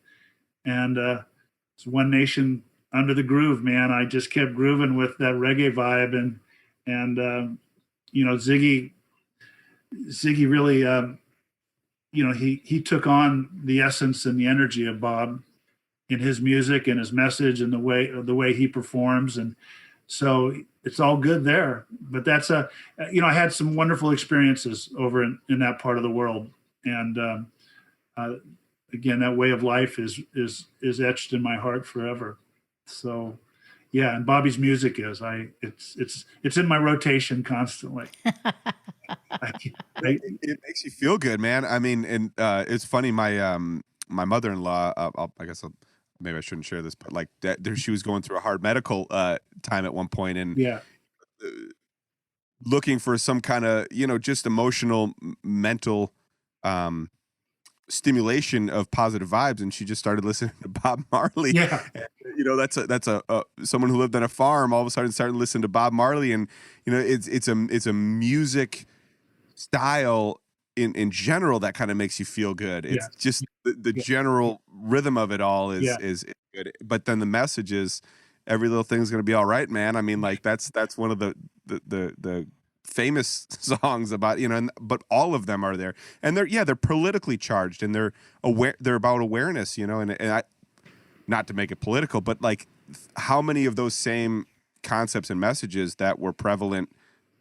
Speaker 3: and it's One Nation Under the Groove, man. I just kept grooving with that reggae vibe, and Ziggy really, he took on the essence and the energy of Bob in his music and his message and the way he performs. And so it's all good there, but that's I had some wonderful experiences over in that part of the world. And again, that way of life is etched in my heart forever. So yeah. And Bobby's music it's in my rotation constantly.
Speaker 1: It makes you feel good, man. I mean, and it's funny. My mother-in-law, maybe I shouldn't share this, but like she was going through a hard medical time at one point, and looking for some kind of just emotional, mental stimulation of positive vibes, and she just started listening to Bob Marley.
Speaker 3: Yeah,
Speaker 1: and, that's someone who lived on a farm. All of a sudden, started listening to Bob Marley, and it's a music style in general that kind of makes you feel good. It's just the general rhythm of it all is good. But then the message is every little thing's going to be all right, man. I mean, like that's one of the famous songs about, but all of them are there, and they're politically charged, and they're about awareness, and I, not to make it political, but like how many of those same concepts and messages that were prevalent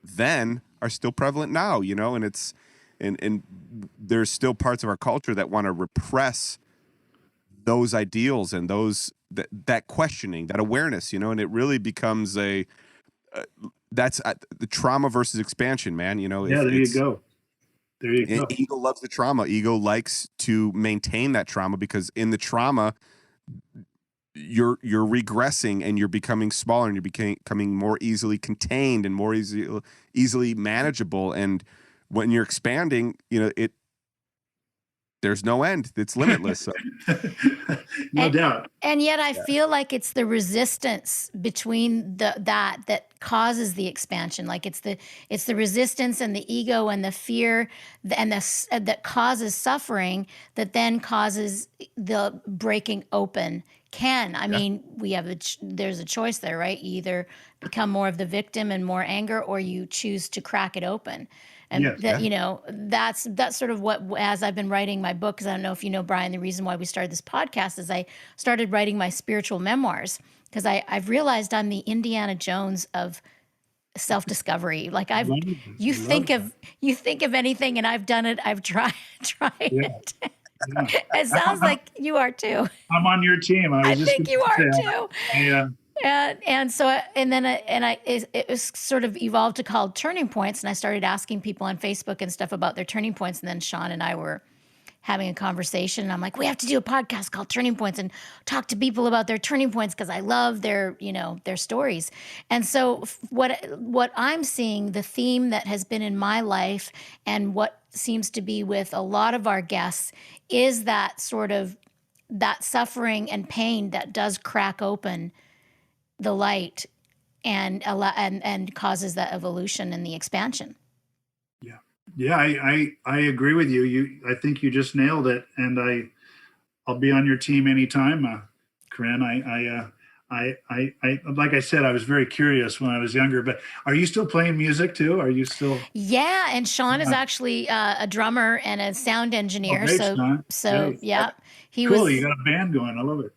Speaker 1: then are still prevalent now, and it's, and there's still parts of our culture that want to repress those ideals and that questioning, that awareness, and it really becomes that's the trauma versus expansion, man.
Speaker 3: There you go.
Speaker 1: Ego loves the trauma. Ego likes to maintain that trauma, because in the trauma, you're regressing and you're becoming smaller, and you're becoming more easily contained and more easily manageable. And when you're expanding, there's no end. It's limitless. So.
Speaker 3: No doubt.
Speaker 2: And yet I feel like it's the resistance between that causes the expansion. Like it's the resistance and the ego and the fear that causes suffering that then causes the breaking open. I mean, there's a choice there, right? You either become more of the victim and more anger, or you choose to crack it open. And that's sort of what, as I've been writing my book, because I don't know if you know, Brian, the reason why we started this podcast is I started writing my spiritual memoirs, because I've realized I'm the Indiana Jones of self-discovery. Like you think of anything, and I've done it. I've tried it.
Speaker 3: Yeah.
Speaker 2: It sounds like you are too.
Speaker 3: I'm on your team.
Speaker 2: I think you are too.
Speaker 3: Yeah.
Speaker 2: And so, it was sort of evolved to called Turning Points. And I started asking people on Facebook and stuff about their turning points. And then Sean and I were having a conversation. And I'm like, we have to do a podcast called Turning Points and talk to people about their turning points, because I love their stories. And so what I'm seeing, the theme that has been in my life and what seems to be with a lot of our guests, is that sort of that suffering and pain that does crack open the light and causes that evolution and the expansion.
Speaker 3: Yeah, I agree with you. I think you just nailed it, and I'll be on your team anytime, Corinne. I like I said, I was very curious when I was younger. But are you still playing music too? Are you still?
Speaker 2: Yeah, and Sean is actually a drummer and a sound engineer.
Speaker 3: Oh, great,
Speaker 2: so yeah,
Speaker 3: he cool. You got a band going. I love it.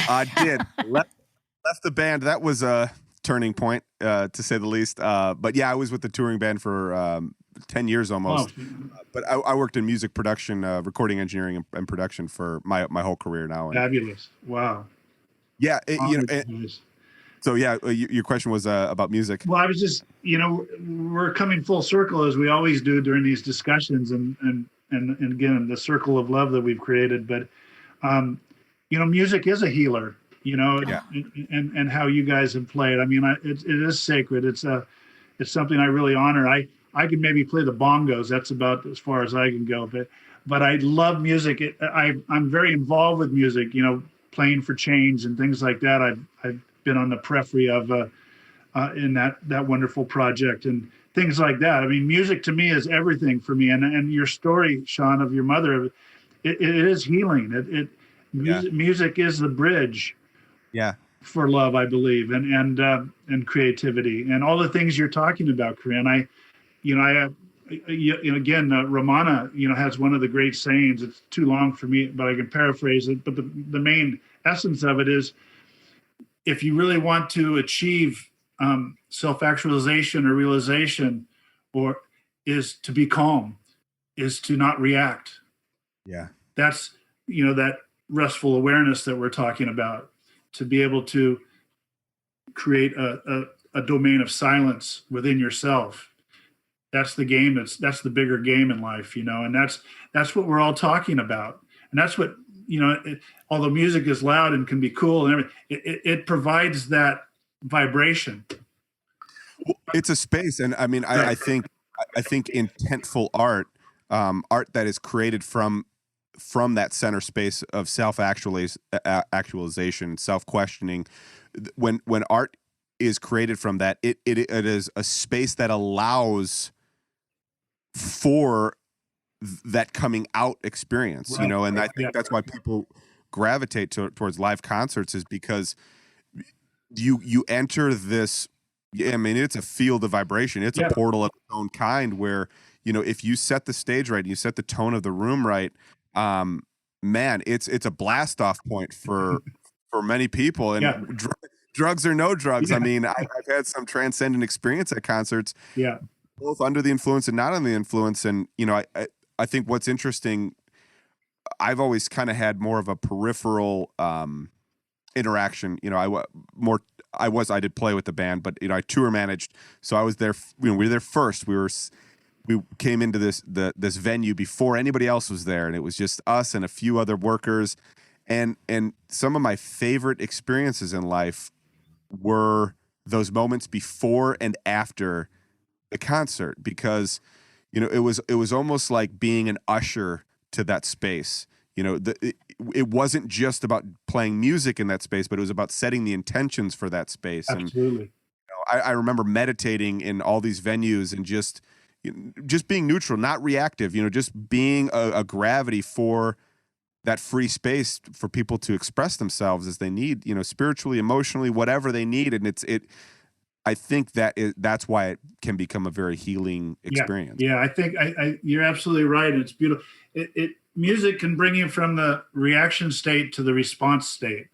Speaker 1: I did. Left the band. That was a turning point, to say the least. But yeah, I was with the touring band for 10 years almost.
Speaker 3: Oh.
Speaker 1: But I worked in music production, recording engineering, and production for my whole career now.
Speaker 3: Fabulous. Wow.
Speaker 1: Yeah. So yeah, your question was about music.
Speaker 3: Well, I was just, we're coming full circle, as we always do during these discussions, and again, the circle of love that we've created. But, music is a healer, and how you guys have played. I mean, it is sacred. It's something I really honor. I can maybe play the bongos. That's about as far as I can go. But I love music. I'm very involved with music, playing for change and things like that. I've been on the periphery of in that wonderful project and things like that. I mean, music to me is everything for me. And your story, Sean, of your mother, it is healing. Music is the bridge. Yeah. For love, I believe, and creativity and all the things you're talking about, Corinne. Again, Ramana, has one of the great sayings. It's too long for me, but I can paraphrase it. But the main essence of it is, if you really want to achieve self-actualization or realization, or is to be calm, is to not react. Yeah, that's that restful awareness that we're talking about. To be able to create a domain of silence within yourself. That's the game. That's the bigger game in life, and that's what we're all talking about. And that's what, although music is loud and can be cool and everything, it provides that vibration.
Speaker 1: It's a space. And I mean, I think intentful art that is created from that center space of self-actualization, self-questioning, when art is created from that, it is a space that allows for that coming out experience,
Speaker 3: right,
Speaker 1: and I think that's why people gravitate towards live concerts, is because you enter this. I mean, it's a field of vibration. It's a portal of its own kind, where if you set the stage right, and you set the tone of the room right, man, it's a blast off point for many people. And drugs or no drugs. I mean, I've had some transcendent experience at concerts. Yeah. Both under the influence and not under the influence. And, I think what's interesting, I've always kind of had more of a peripheral interaction. I did play with the band, but, I tour managed. So I was there, we were there first. We came into this venue before anybody else was there. And it was just us and a few other workers. And some of my favorite experiences in life were those moments before and after the concert, because it was almost like being an usher to that space. It wasn't just about playing music in that space, but it was about setting the intentions for that space.
Speaker 3: Absolutely.
Speaker 1: And I remember meditating in all these venues and just being neutral, not reactive, just being a gravity for that free space for people to express themselves as they need, spiritually, emotionally, whatever they need. And I think that's why it can become a very healing experience.
Speaker 3: Yeah. I think you're absolutely right. It's beautiful. Music can bring you from the reaction state to the response state.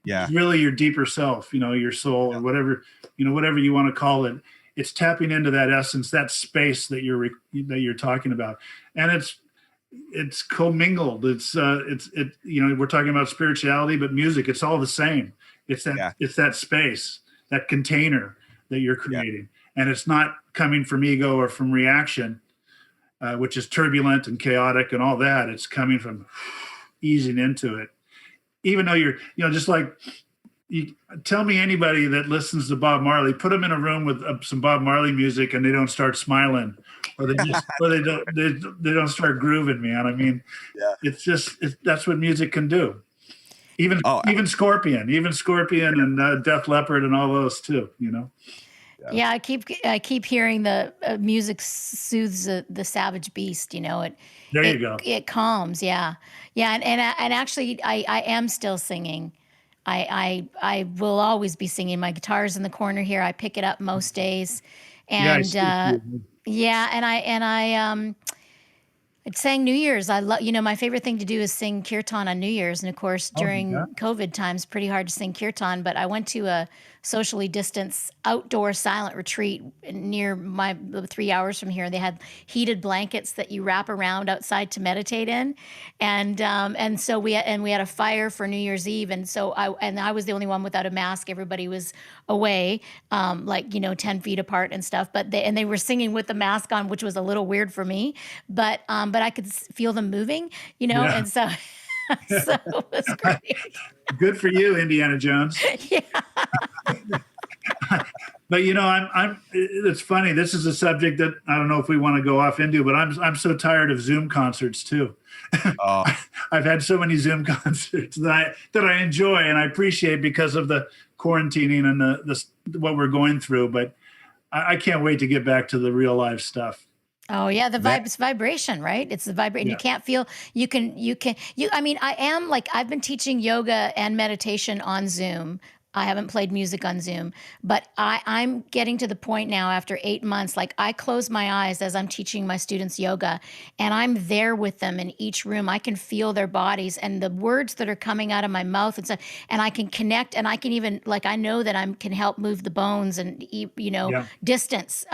Speaker 1: Yeah.
Speaker 3: It's really your deeper self, your soul, or whatever you want to call it. It's tapping into that essence, that space that you're talking about. And it's commingled. We're talking about spirituality, but music, it's all the same. It's that space, that container that you're creating. And it's not coming from ego or from reaction, which is turbulent and chaotic and all that. It's coming from easing into it. Even though you're, just like, you tell me anybody that listens to Bob Marley, put them in a room with some Bob Marley music and they don't start smiling, or they don't start grooving, man. I mean, that's what music can do. Even Scorpion and Def Leppard and all those too,
Speaker 2: Yeah, I keep hearing the music soothes the savage beast.
Speaker 3: There you go.
Speaker 2: It calms. Yeah, and actually, I am still singing. I will always be singing. My guitar's in the corner here. I pick it up most days, and I sang New Year's. I love, my favorite thing to do is sing kirtan on New Year's. And of course, during COVID times, pretty hard to sing kirtan, but I went to a socially distanced outdoor silent retreat near 3 hours from here. They had heated blankets that you wrap around outside to meditate in. And so we had a fire for New Year's Eve. And so I was the only one without a mask. Everybody was away, 10 feet apart and stuff, but they were singing with the mask on, which was a little weird for me, but I could feel them moving, and so it was great.
Speaker 3: Good for you, Indiana Jones.
Speaker 2: Yeah.
Speaker 3: But it's funny. This is a subject that I don't know if we want to go off into, but I'm so tired of Zoom concerts too. I've had so many Zoom concerts that I enjoy and I appreciate because of the quarantining and the what we're going through. But I can't wait to get back to the real life stuff.
Speaker 2: Oh yeah, it's vibration, right? It's the vibration. Yeah. You can't feel. I've been teaching yoga and meditation on Zoom. I haven't played music on Zoom, but I'm getting to the point now after 8 months, like I close my eyes as I'm teaching my students yoga and I'm there with them in each room. I can feel their bodies and the words that are coming out of my mouth and stuff. And I can connect and I can even, I know that I can help move the bones and, distance,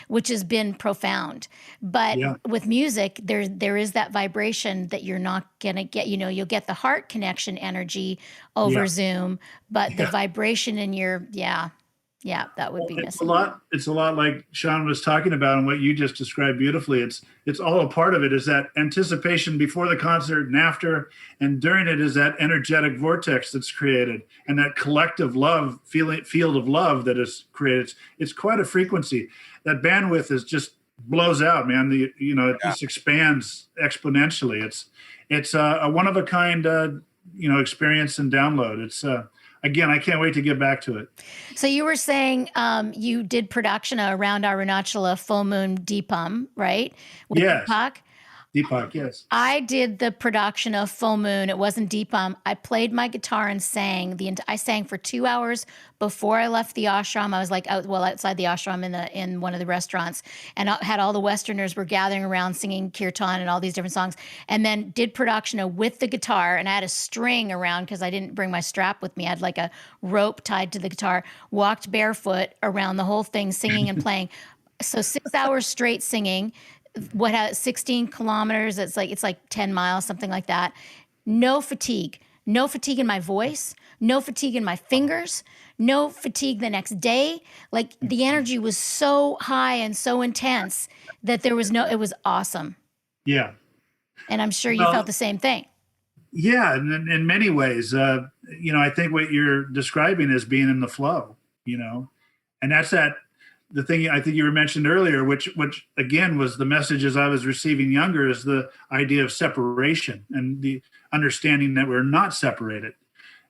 Speaker 2: which has been profound. But with music, there is that vibration that you're not going to get, you'll get the heart connection energy over Zoom, but the vibration in your, that would be missing.
Speaker 3: It's a lot like Sean was talking about and what you just described beautifully. It's all a part of it is that anticipation before the concert and after, and during it is that energetic vortex that's created and that collective love, field of love that is created. It's quite a frequency. That bandwidth is just blows out, man. It just expands exponentially. It's a one of a kind, experience and download. It's again, I can't wait to get back to it.
Speaker 2: So you were saying you did production around Arunachala full moon Deepam, right? With
Speaker 3: Deepak, yes.
Speaker 2: I did the production of full moon. It wasn't Deepam. I played my guitar and sang. I sang for 2 hours before I left the ashram. I was outside the ashram in one of the restaurants, and I had all the Westerners were gathering around singing kirtan and all these different songs, and then did production with the guitar. And I had a string around because I didn't bring my strap with me. I had a rope tied to the guitar, walked barefoot around the whole thing, singing and playing. So 6 hours straight singing. 16 kilometers. It's like 10 miles, something like that. No fatigue in my voice, no fatigue in my fingers, no fatigue the next day. The energy was so high and so intense that it was awesome.
Speaker 3: Yeah.
Speaker 2: And I'm sure you felt the same thing.
Speaker 3: Yeah. And in many ways, I think what you're describing is being in the flow, and that's the thing I think you were mentioned earlier, which again was the messages I was receiving younger, is the idea of separation and the understanding that we're not separated.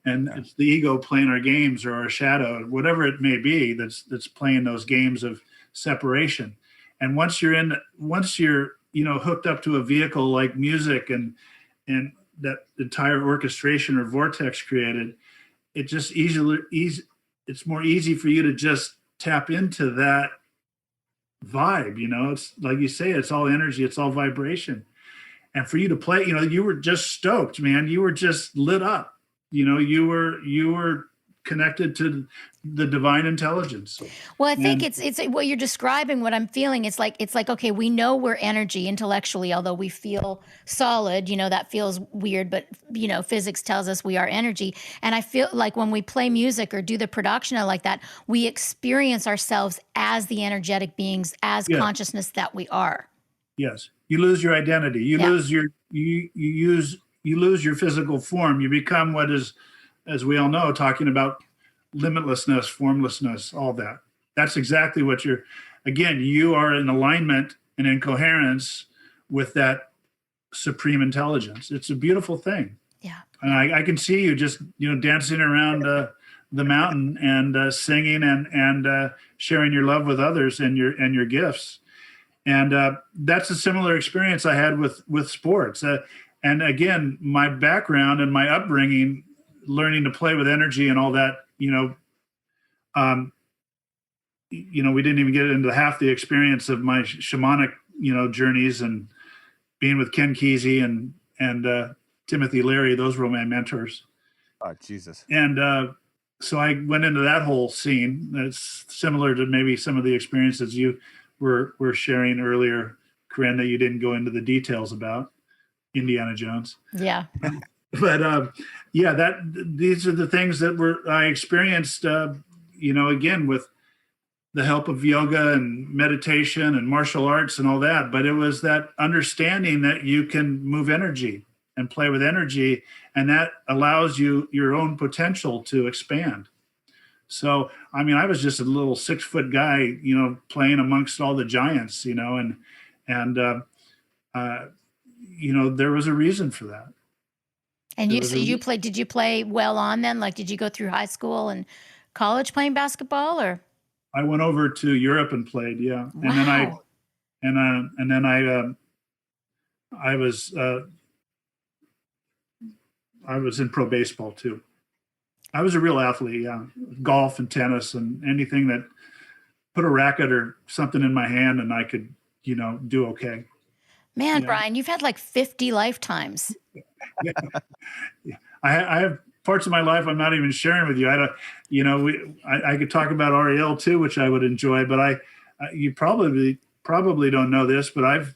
Speaker 3: And it's the ego playing our games, or our shadow, whatever it may be, that's playing those games of separation. And once you're hooked up to a vehicle like music and that entire orchestration or vortex created, it just it's more easy for you to just tap into that vibe. It's like you say, it's all energy, it's all vibration. And for you to play, you were just stoked, man. You were just lit up. You were connected to the divine intelligence.
Speaker 2: Well, I think it's what you're describing, what I'm feeling. It's like, okay, we know we're energy intellectually, although we feel solid, that feels weird, but physics tells us we are energy. And I feel like when we play music or do the production like that, we experience ourselves as the energetic beings, as consciousness that we are.
Speaker 3: Yes. You lose your identity. You lose you lose your physical form. You become what is, as we all know, talking about limitlessness, formlessness, all that. That's exactly what you are in alignment and in coherence with that supreme intelligence. It's a beautiful thing.
Speaker 2: Yeah.
Speaker 3: And I can see you just, dancing around the mountain and singing and sharing your love with others and your gifts. And that's a similar experience I had with sports. And again, my background and my upbringing, learning to play with energy and all that, we didn't even get into half the experience of my shamanic, journeys, and being with Ken Kesey and Timothy Leary. Those were my mentors.
Speaker 1: Oh, Jesus.
Speaker 3: And so I went into that whole scene. That's similar to maybe some of the experiences you were sharing earlier, Corinne, that you didn't go into the details about. Indiana Jones.
Speaker 2: Yeah.
Speaker 3: But these are the things that I experienced, again, with the help of yoga and meditation and martial arts and all that. But it was that understanding that you can move energy and play with energy, and that allows you your own potential to expand. So, I was just a little 6-foot guy, playing amongst all the giants, and there was a reason for that.
Speaker 2: And did you play well on then? Like, did you go through high school and college playing basketball, or?
Speaker 3: I went over to Europe and played. Yeah.
Speaker 2: Wow.
Speaker 3: And then I was in pro baseball too. I was a real athlete. Yeah. Golf and tennis and anything that put a racket or something in my hand and I could, do okay.
Speaker 2: Man, Brian, you've had like 50 lifetimes.
Speaker 3: Yeah. I have parts of my life I'm not even sharing with you. I could talk about Ariel too, which I would enjoy, but you probably don't know this, but I've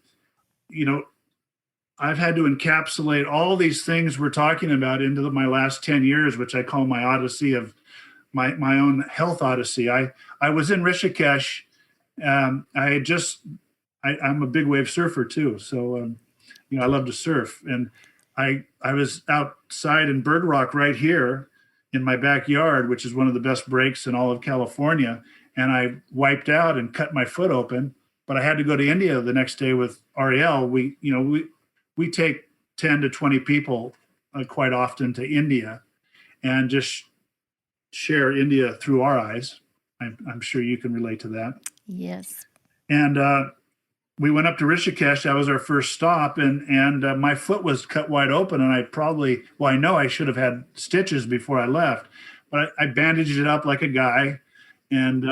Speaker 3: had to encapsulate all these things we're talking about into my last 10 years, which I call my odyssey of my own health odyssey. I was in Rishikesh. I'm a big wave surfer too. So, I love to surf. And I was outside in Bird Rock right here in my backyard, which is one of the best breaks in all of California. And I wiped out and cut my foot open, but I had to go to India the next day with Ariel. We take 10 to 20 people quite often to India and just share India through our eyes. I'm sure you can relate to that.
Speaker 2: Yes.
Speaker 3: And we went up to Rishikesh. That was our first stop, and my foot was cut wide open. And I know I should have had stitches before I left, but I bandaged it up like a guy, and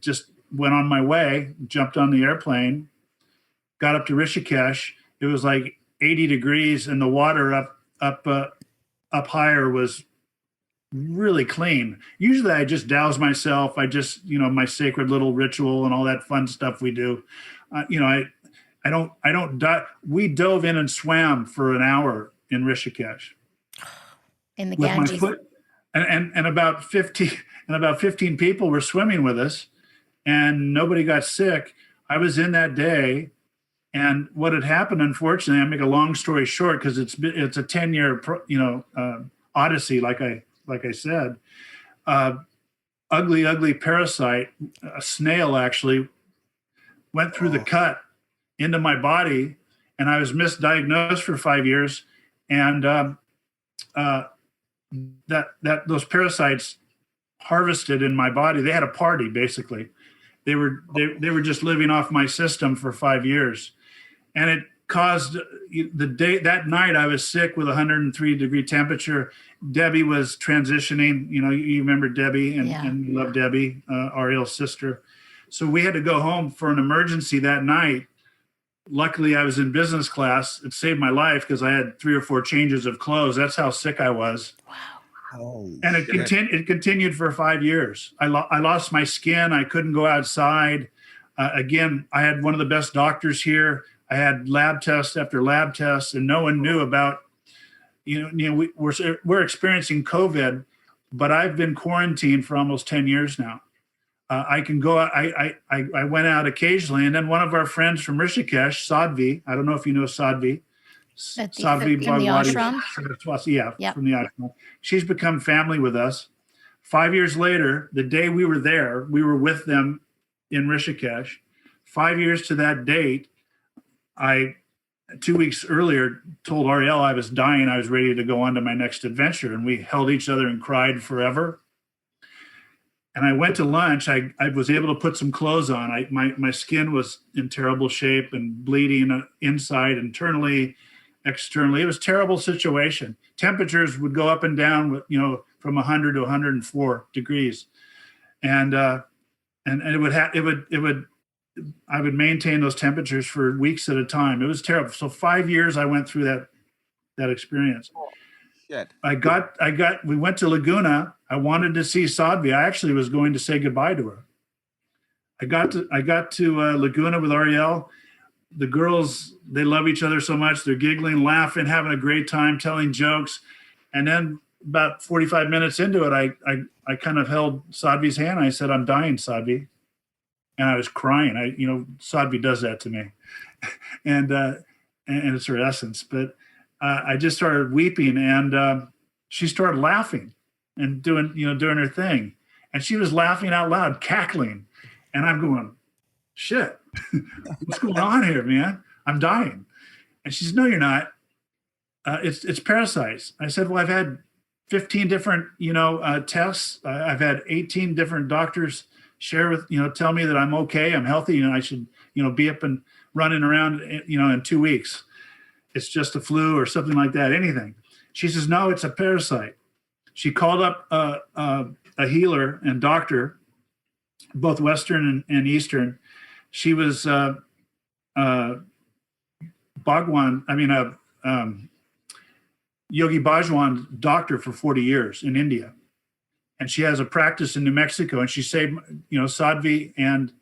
Speaker 3: just went on my way. Jumped on the airplane, got up to Rishikesh. It was like 80 degrees, and the water up higher was really clean. Usually I just douse myself. I just, my sacred little ritual and all that fun stuff we do. I don't die. We dove in and swam for an hour in Rishikesh.
Speaker 2: In the
Speaker 3: with
Speaker 2: Ganges.
Speaker 3: My foot, and about 15 people were swimming with us, and nobody got sick. I was in that day. And what had happened, unfortunately, I make a long story short, because it's a 10-year, odyssey, like I said. ugly parasite, a snail actually, went through the cut into my body, and I was misdiagnosed for 5 years. And those parasites harvested in my body. They had a party, basically. They were just living off my system for 5 years, and it caused that night I was sick with 103-degree temperature. Debbie was transitioning. You remember Debbie, and you love Debbie, Ariel's sister. So we had to go home for an emergency that night. Luckily, I was in business class. It saved my life because I had 3 or 4 changes of clothes. That's how sick I was.
Speaker 2: Wow.
Speaker 3: And it continued for 5 years. I lost my skin. I couldn't go outside. Again, I had one of the best doctors here. I had lab tests after lab tests, and no one knew about, we're experiencing COVID, but I've been quarantined for almost 10 years now. I can go out. I went out occasionally, and then one of our friends from Rishikesh, Sadhvi, I don't know if you know Sadhvi.
Speaker 2: Sadhvi from the ashram?
Speaker 3: Yeah, from the ashram. She's become family with us. 5 years later, the day we were there, we were with them in Rishikesh. 5 years to that date, 2 weeks earlier, told Ariel I was dying. I was ready to go on to my next adventure, and we held each other and cried forever. And I went to lunch. I was able to put some clothes on. My skin was in terrible shape and bleeding inside, internally, externally. It was a terrible situation. Temperatures would go up and down, from 100 to 104 degrees, and I would maintain those temperatures for weeks at a time. It was terrible. So 5 years I went through that experience.
Speaker 1: Shit.
Speaker 3: We went to Laguna. I wanted to see Sadhvi. I actually was going to say goodbye to her. I got to Laguna with Ariel. The girls, they love each other so much. They're giggling, laughing, having a great time, telling jokes. And then about 45 minutes into it, I kind of held Sadhvi's hand. I said, "I'm dying, Sadhvi." And I was crying. Sadhvi does that to me. and it's her essence. But I just started weeping, and she started laughing and doing her thing. And she was laughing out loud, cackling. And I'm going, shit, what's going on here, man? I'm dying. And she said, "No, you're not. It's parasites." I said, "Well, I've had 15 different, tests. I've had 18 different doctors share with, tell me that I'm okay, I'm healthy, I should, be up and running around, in 2 weeks. It's just a flu or something like that, anything." She says, "No, it's a parasite." She called up a healer and doctor, both Western and Eastern. She was Yogi Bhagwan's doctor for 40 years in India. And she has a practice in New Mexico, and she saved, Sadhvi and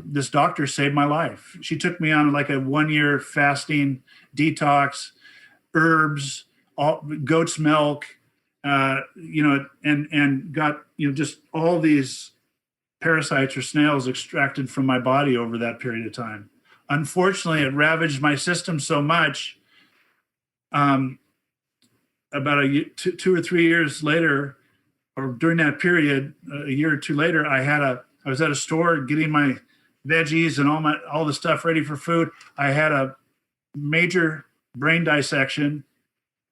Speaker 3: this doctor saved my life. She took me on like a 1 year fasting detox, herbs, goat's milk, and got, just all these parasites or snails extracted from my body over that period of time. Unfortunately, it ravaged my system so much. About 2 or 3 years later, or during that period, a year or two later, I was at a store getting my veggies and all the stuff ready for food. I had a major brain dissection,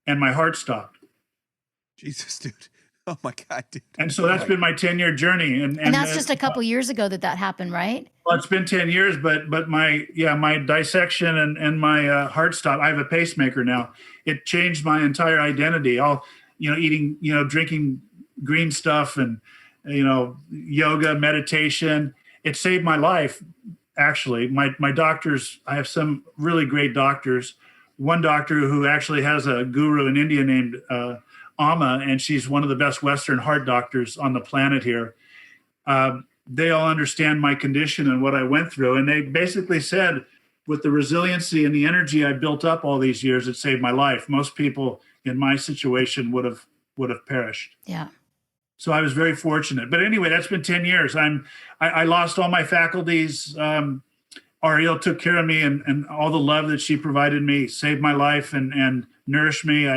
Speaker 3: and my heart stopped.
Speaker 1: Jesus, dude. Oh my God, dude.
Speaker 3: And so that's been my 10-year journey. And
Speaker 2: that's just a couple years ago that happened, right?
Speaker 3: Well, it's been 10 years, but my dissection and my heart stopped. I have a pacemaker now. It changed my entire identity. All, eating, drinking green stuff and, yoga, meditation. It saved my life. Actually, my doctors, I have some really great doctors. One doctor who actually has a guru in India named Amma, and she's one of the best Western heart doctors on the planet here. They all understand my condition and what I went through. And they basically said, with the resiliency and the energy I built up all these years, it saved my life. Most people in my situation would have perished.
Speaker 2: Yeah.
Speaker 3: So I was very fortunate. But anyway, that's been 10 years. I lost all my faculties. Ariel took care of me, and all the love that she provided me saved my life and nourished me.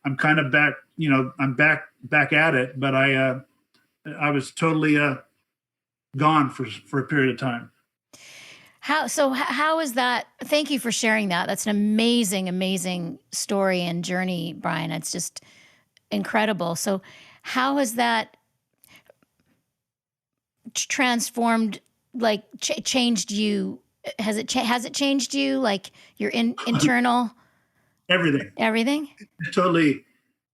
Speaker 3: I'm kind of back, I'm back at it, but I was totally gone for a period of time.
Speaker 2: How is that? Thank you for sharing that. That's an amazing story and journey, Brian. It's just incredible. So how has that transformed, like changed you? Has it changed you, like your internal
Speaker 3: Everything. Totally.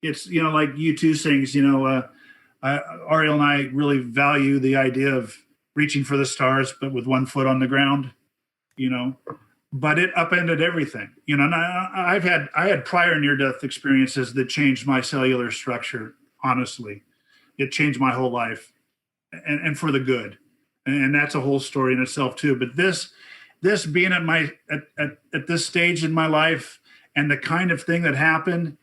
Speaker 3: It's, like U2 sings, Ariel and I really value the idea of reaching for the stars, but with one foot on the ground, but it upended everything, and I had prior near-death experiences that changed my cellular structure. Honestly, it changed my whole life, and for the good. And that's a whole story in itself too. But this being at this stage in my life, and the kind of thing that happened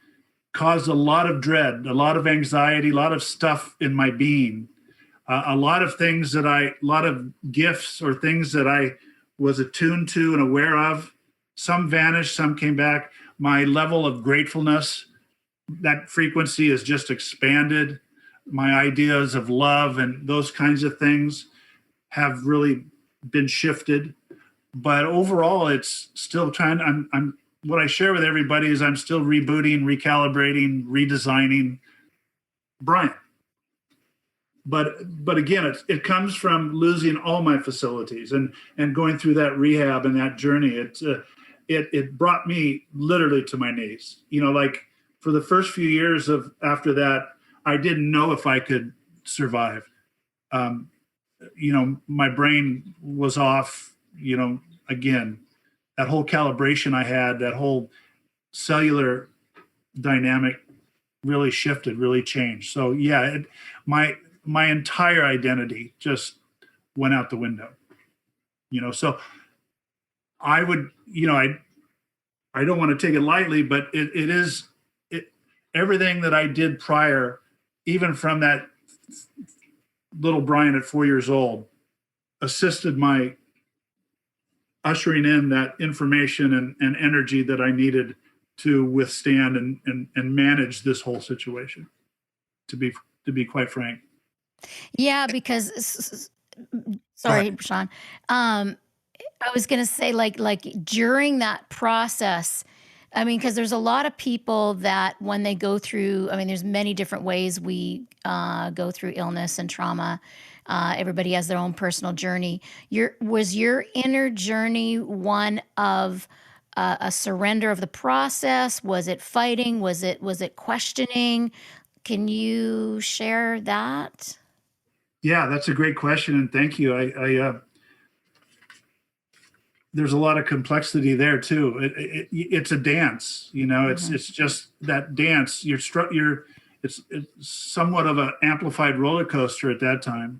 Speaker 3: caused a lot of dread, a lot of anxiety, a lot of stuff in my being, a lot of gifts or things that I was attuned to and aware of. Some vanished, some came back. My level of gratefulness, that frequency has just expanded. My ideas of love and those kinds of things have really been shifted. But overall, it's still I'm what I share with everybody is I'm still rebooting, recalibrating, redesigning Brian. But again, it comes from losing all my facilities and going through that rehab and that journey. It brought me literally to my knees. Like for the first few years after that, I didn't know if I could survive. My brain was off. Again, that whole calibration I had, that whole cellular dynamic really shifted, really changed. So yeah, my entire identity just went out the window. So I would, I don't want to take it lightly, but it is everything that I did prior, even from that little Brian at 4 years old, assisted my ushering in that information and energy that I needed to withstand and manage this whole situation, to be quite frank.
Speaker 2: Yeah, because sorry, Sean. I was going to say like during that process, I mean, because there's a lot of people that when they go through, I mean, there's many different ways we go through illness and trauma. Everybody has their own personal journey. Was your inner journey one of a surrender of the process? Was it fighting? Was it questioning? Can you share that?
Speaker 3: Yeah, that's a great question, and thank you. There's a lot of complexity there too. It's a dance, Mm-hmm. It's just that dance. It's somewhat of an amplified roller coaster at that time,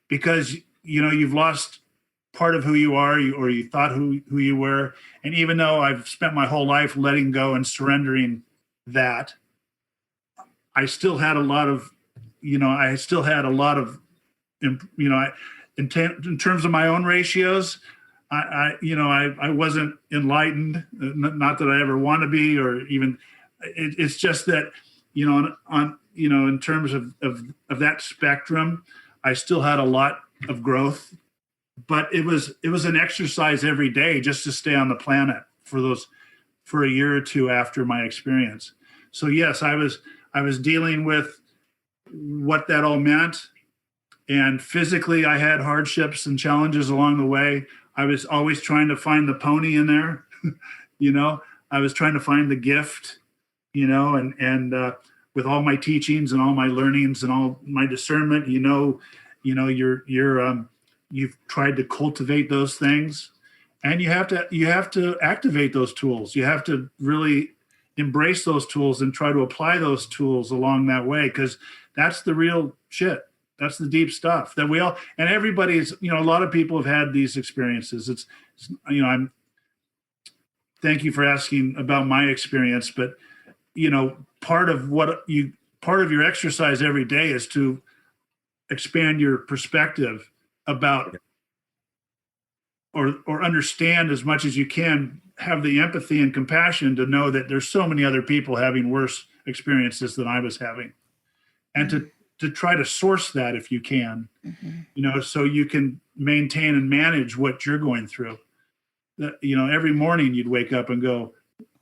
Speaker 3: because you've lost part of who you are, or you thought who you were, and even though I've spent my whole life letting go and surrendering that, I still had a lot of, in terms of my own ratios, I wasn't enlightened, not that I ever want to be, or even, it's just that, in terms of that spectrum, I still had a lot of growth, but it was an exercise every day just to stay on the planet for a year or two after my experience. So yes, I was dealing with what that all meant. And physically, I had hardships and challenges along the way. I was always trying to find the pony in there. I was trying to find the gift, and with all my teachings and all my learnings and all my discernment, you've tried to cultivate those things, and you have to activate those tools. You have to really embrace those tools and try to apply those tools along that way, because that's the real shit. That's the deep stuff that we all, and everybody's, a lot of people have had these experiences. It's thank you for asking about my experience, but, part of your exercise every day is to expand your perspective about, or understand as much as you can, have the empathy and compassion to know that there's so many other people having worse experiences than I was having, and to to try to source that if you can,
Speaker 2: Mm-hmm.
Speaker 3: so you can maintain and manage what you're going through. Every morning you'd wake up and go,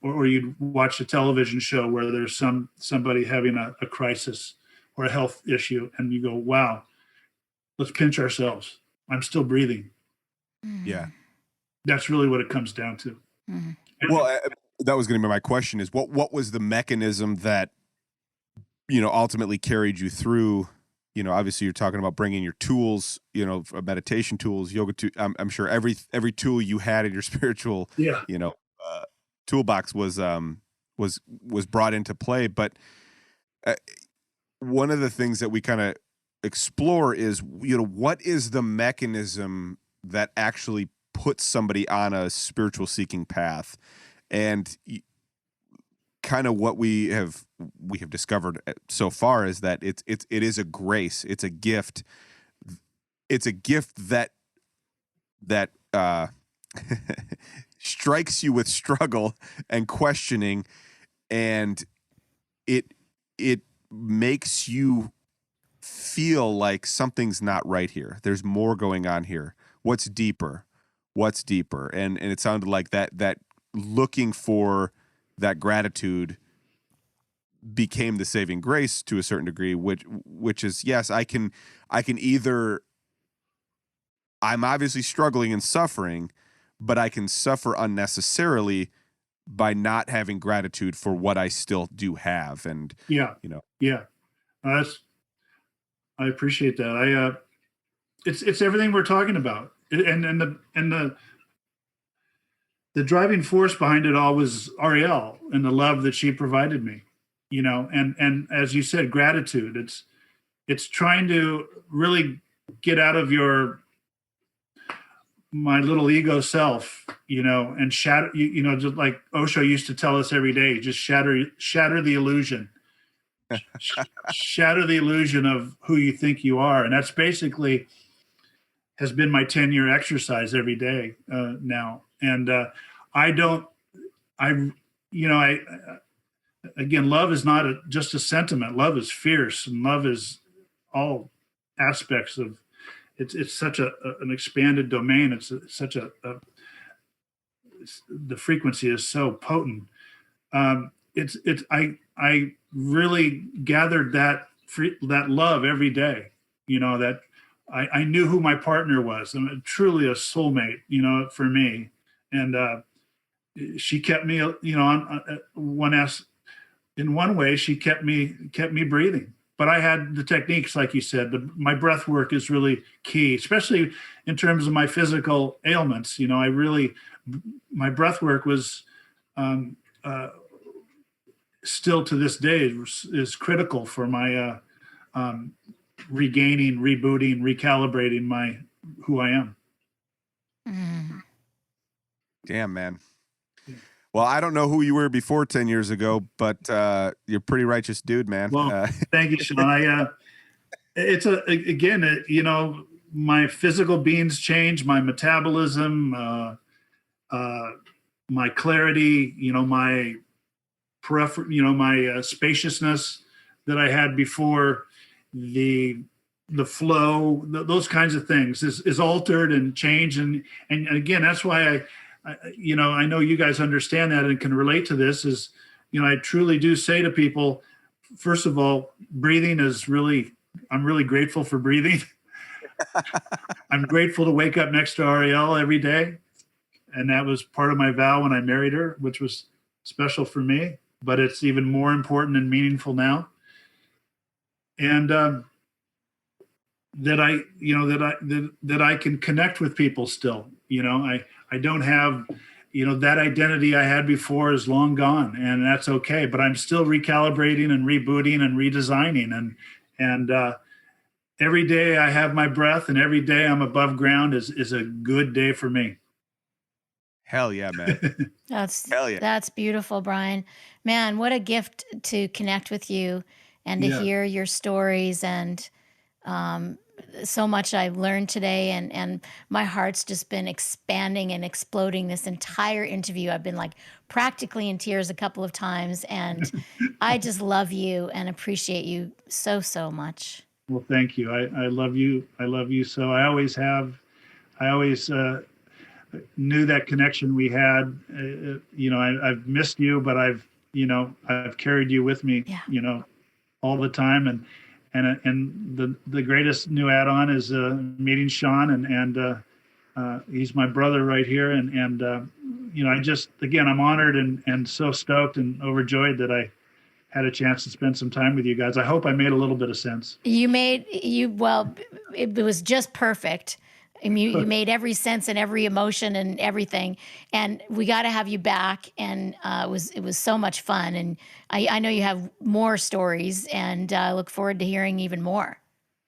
Speaker 3: or you'd watch a television show where there's somebody having a crisis or a health issue, and you go, wow, let's pinch ourselves. I'm still breathing.
Speaker 1: Yeah.
Speaker 3: That's really what it comes down to.
Speaker 2: Mm-hmm.
Speaker 1: Well, that was going to be my question: is what was the mechanism that ultimately carried you through? Obviously, you're talking about bringing your tools, meditation tools, yoga. I'm sure every tool you had in your spiritual,
Speaker 3: Yeah.
Speaker 1: toolbox was brought into play. But one of the things that we kind of explore is, what is the mechanism that actually puts somebody on a spiritual seeking path, and kind of what we have discovered so far is that it is a grace, it's a gift, that strikes you with struggle and questioning, and it makes you feel like something's not right here. There's more going on here. What's deeper? And it sounded like that looking for that gratitude became the saving grace to a certain degree, which is, yes, I can either, I'm obviously struggling and suffering, but I can suffer unnecessarily by not having gratitude for what I still do have. And
Speaker 3: Yeah. I appreciate that. It's everything we're talking about, and the driving force behind it all was Ariel and the love that she provided me, and as you said, gratitude. It's trying to really get out of my little ego self, and shatter, just like Osho used to tell us every day, just shatter the illusion. Shatter the illusion of who you think you are. And that's basically has been my 10-year exercise every day now. And again, love is not just a sentiment. Love is fierce, and love is all aspects of it's such an expanded domain. It's the frequency is so potent. I really gathered that love every day, that I knew who my partner was. I'm truly a soulmate, for me. And she kept me, in one way, she kept me breathing. But I had the techniques, like you said. My breath work is really key, especially in terms of my physical ailments. My breath work was still to this day is critical for my regaining, rebooting, recalibrating who I am.
Speaker 2: Mm.
Speaker 1: Damn, man. Well, I don't know who you were before 10 years ago, but you're a pretty righteous dude, man.
Speaker 3: Well, thank you, Sean. My physical beings change, my metabolism, my clarity, my my spaciousness that I had before, the flow, those kinds of things is altered and changed. And again, that's why I know you guys understand that and can relate to this. Is, I truly do say to people, first of all, breathing is I'm really grateful for breathing. I'm grateful to wake up next to Ariel every day. And that was part of my vow when I married her, which was special for me, but it's even more important and meaningful now. And that I can connect with people still. I don't have, that identity I had before is long gone, and that's okay. But I'm still recalibrating and rebooting and redesigning, and every day I have my breath, and every day I'm above ground is a good day for me.
Speaker 1: Hell yeah, man.
Speaker 2: That's beautiful, Brian. Man, what a gift to connect with you and to hear your stories, and so much I've learned today, and my heart's just been expanding and exploding this entire interview. I've been like practically in tears a couple of times, and I just love you and appreciate you so much.
Speaker 3: Well, thank you. I love you. I love you. So I always have. I always knew that connection we had. I've missed you, but I've carried you with me.
Speaker 2: Yeah.
Speaker 3: All the time, and the greatest new add-on is meeting Sean, and he's my brother right here, and I just, again, I'm honored and so stoked and overjoyed that I had a chance to spend some time with you guys. I hope I made a little bit of sense.
Speaker 2: Well, it was just perfect. I mean, you made every sense and every emotion and everything, and we got to have you back. And it was so much fun, and I know you have more stories, and I look forward to hearing even more.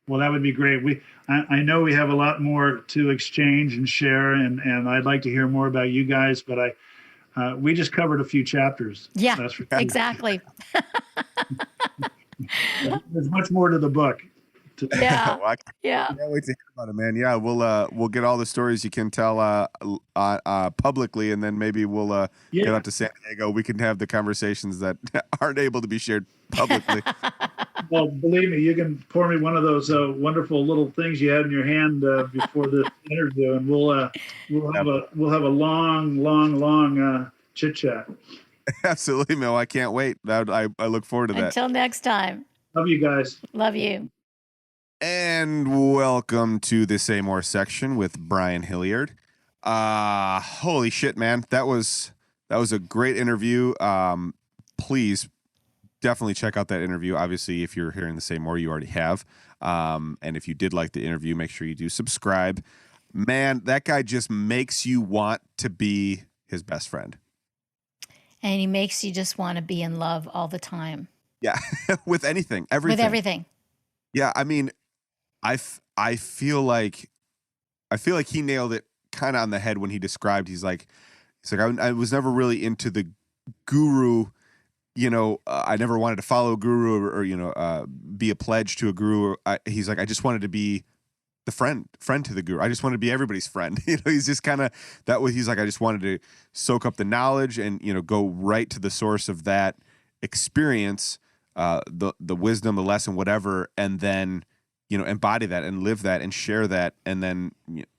Speaker 3: Well, that would be great. I know we have a lot more to exchange and share, and I'd like to hear more about you guys. But we just covered a few chapters.
Speaker 2: Yeah,
Speaker 3: that's for
Speaker 2: exactly.
Speaker 3: There's much more to the book.
Speaker 2: Yeah.
Speaker 1: Well,
Speaker 2: Yeah.
Speaker 1: can't wait to hear about it, man. Yeah, we'll get all the stories you can tell publicly, and then maybe we'll get out to San Diego. We can have the conversations that aren't able to be shared publicly.
Speaker 3: Well, believe me, you can pour me one of those wonderful little things you had in your hand before this interview, and we'll have a long chit chat.
Speaker 1: Absolutely, Mel. I can't wait. I look forward to that.
Speaker 2: Until next time.
Speaker 3: Love you guys.
Speaker 2: Love you.
Speaker 1: And welcome to the Say More section with Brian Hilliard. Holy shit, man. That was a great interview. Please definitely check out that interview. Obviously, if you're hearing the Say More, you already have. And if you did like the interview, make sure you do subscribe. Man, that guy just makes you want to be his best friend.
Speaker 2: And he makes you just want to be in love all the time.
Speaker 1: Yeah. With anything, everything.
Speaker 2: With everything.
Speaker 1: Yeah, I mean, I feel like he nailed it kind of on the head when he described. He's like I was never really into the guru. I never wanted to follow a guru or be a pledge to a guru. He's like, I just wanted to be the friend to the guru. I just wanted to be everybody's friend. He's just kind of that way. He's like, I just wanted to soak up the knowledge and go right to the source of that experience, the wisdom, the lesson, whatever, and then embody that and live that and share that, and then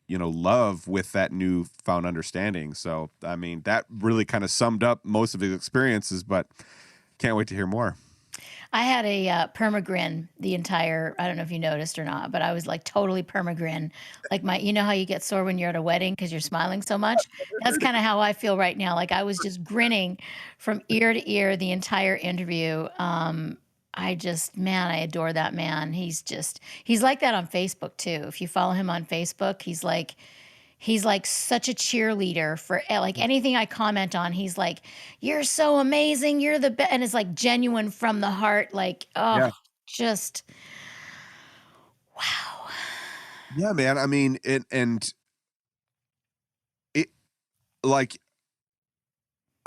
Speaker 1: love with that newfound understanding. So I mean, that really kind of summed up most of his experiences, but can't wait to hear more.
Speaker 2: I had a permagrin the entire, I don't know if you noticed or not, but I was like totally permagrin. Like how you get sore when you're at a wedding because you're smiling so much? That's kind of how I feel right now. Like I was just grinning from ear to ear the entire interview. I adore that man. He's like that on Facebook too. If you follow him on Facebook, he's like such a cheerleader for like anything I comment on. He's like, you're so amazing. You're the best. And it's like genuine from the heart. Like, just wow.
Speaker 1: Yeah, man. I mean, it like,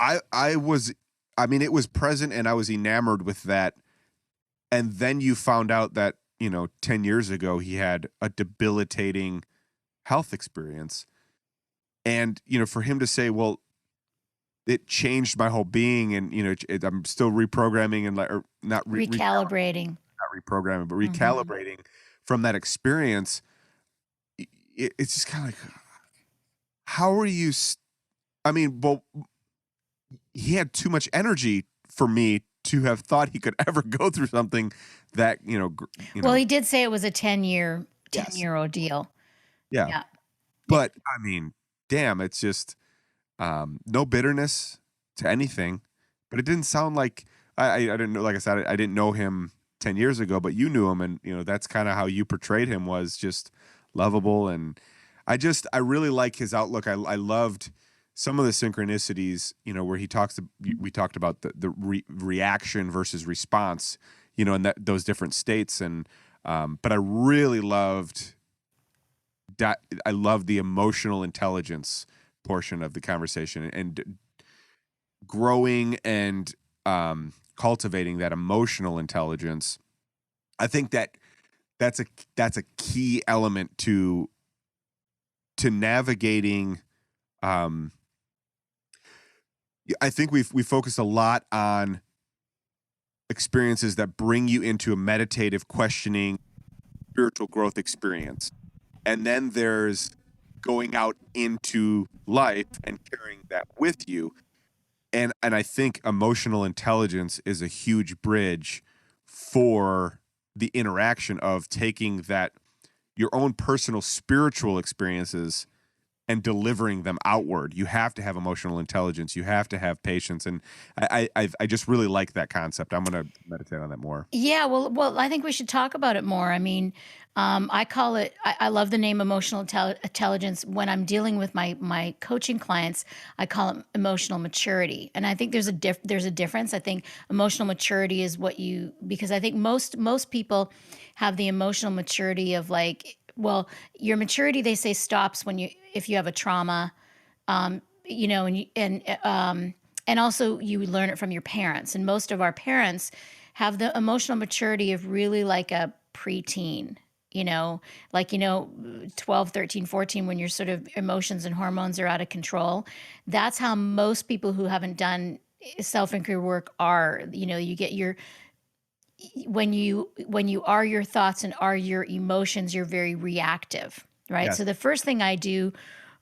Speaker 1: it was present and I was enamored with that. And then you found out that, 10 years ago, he had a debilitating health experience. And, for him to say, well, it changed my whole being and, I'm still reprogramming and not
Speaker 2: recalibrating,
Speaker 1: not reprogramming, but recalibrating from that experience. It's just kind of like, how are you? Well, he had too much energy for me to have thought he could ever go through something that,
Speaker 2: Well, he did say it was a 10-year ordeal.
Speaker 1: Yeah. But I mean, damn, it's just no bitterness to anything. But it didn't sound like I didn't know. Like I said, I didn't know him 10 years ago, but you knew him, and that's kind of how you portrayed him, was just lovable. And I really like his outlook. I loved some of the synchronicities, where we talked about the reaction versus response, and those different states. And but I really loved that. I loved the emotional intelligence portion of the conversation and growing and cultivating that emotional intelligence. I think that's a key element to navigating. I think we focus a lot on experiences that bring you into a meditative questioning spiritual growth experience. And then there's going out into life and carrying that with you. And I think emotional intelligence is a huge bridge for the interaction of taking that your own personal spiritual experiences and delivering them outward. You have to have emotional intelligence. You have to have patience. And I just really like that concept. I'm going to meditate on that more.
Speaker 2: Yeah, well, I think we should talk about it more. I mean, I call it. I love the name emotional intelligence. When I'm dealing with my coaching clients, I call it emotional maturity. And I think there's a difference. I think emotional maturity is because I think most people have the emotional maturity of like, well, your maturity, they say, stops if you have a trauma, you know, and also you learn it from your parents. And most of our parents have the emotional maturity of really like a preteen, you know, like, 12, 13, 14, when your sort of emotions and hormones are out of control. That's how most people who haven't done self-inquiry work are. You get when you are your thoughts and are your emotions, you're very reactive, right?
Speaker 1: Yes.
Speaker 2: So the first thing I do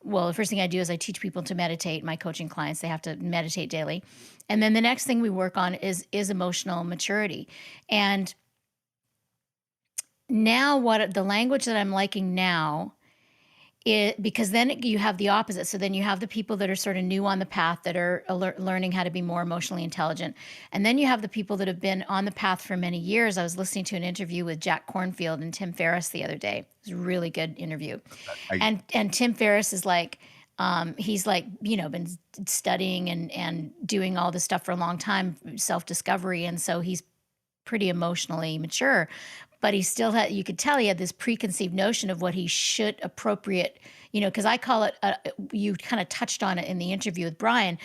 Speaker 2: is I teach people to meditate. My coaching clients, they have to meditate daily. And then the next thing we work on is emotional maturity. And now the language that I'm liking now, because then you have the opposite. So then you have the people that are sort of new on the path that are learning how to be more emotionally intelligent. And then you have the people that have been on the path for many years. I was listening to an interview with Jack Kornfield and Tim Ferriss the other day. It was a really good interview. And Tim Ferriss is like, he's like, been studying and doing all this stuff for a long time, self-discovery. And so he's pretty emotionally mature. But he still you could tell he had this preconceived notion of what he should appropriate, because I call it, you kind of touched on it in the interview with Brian.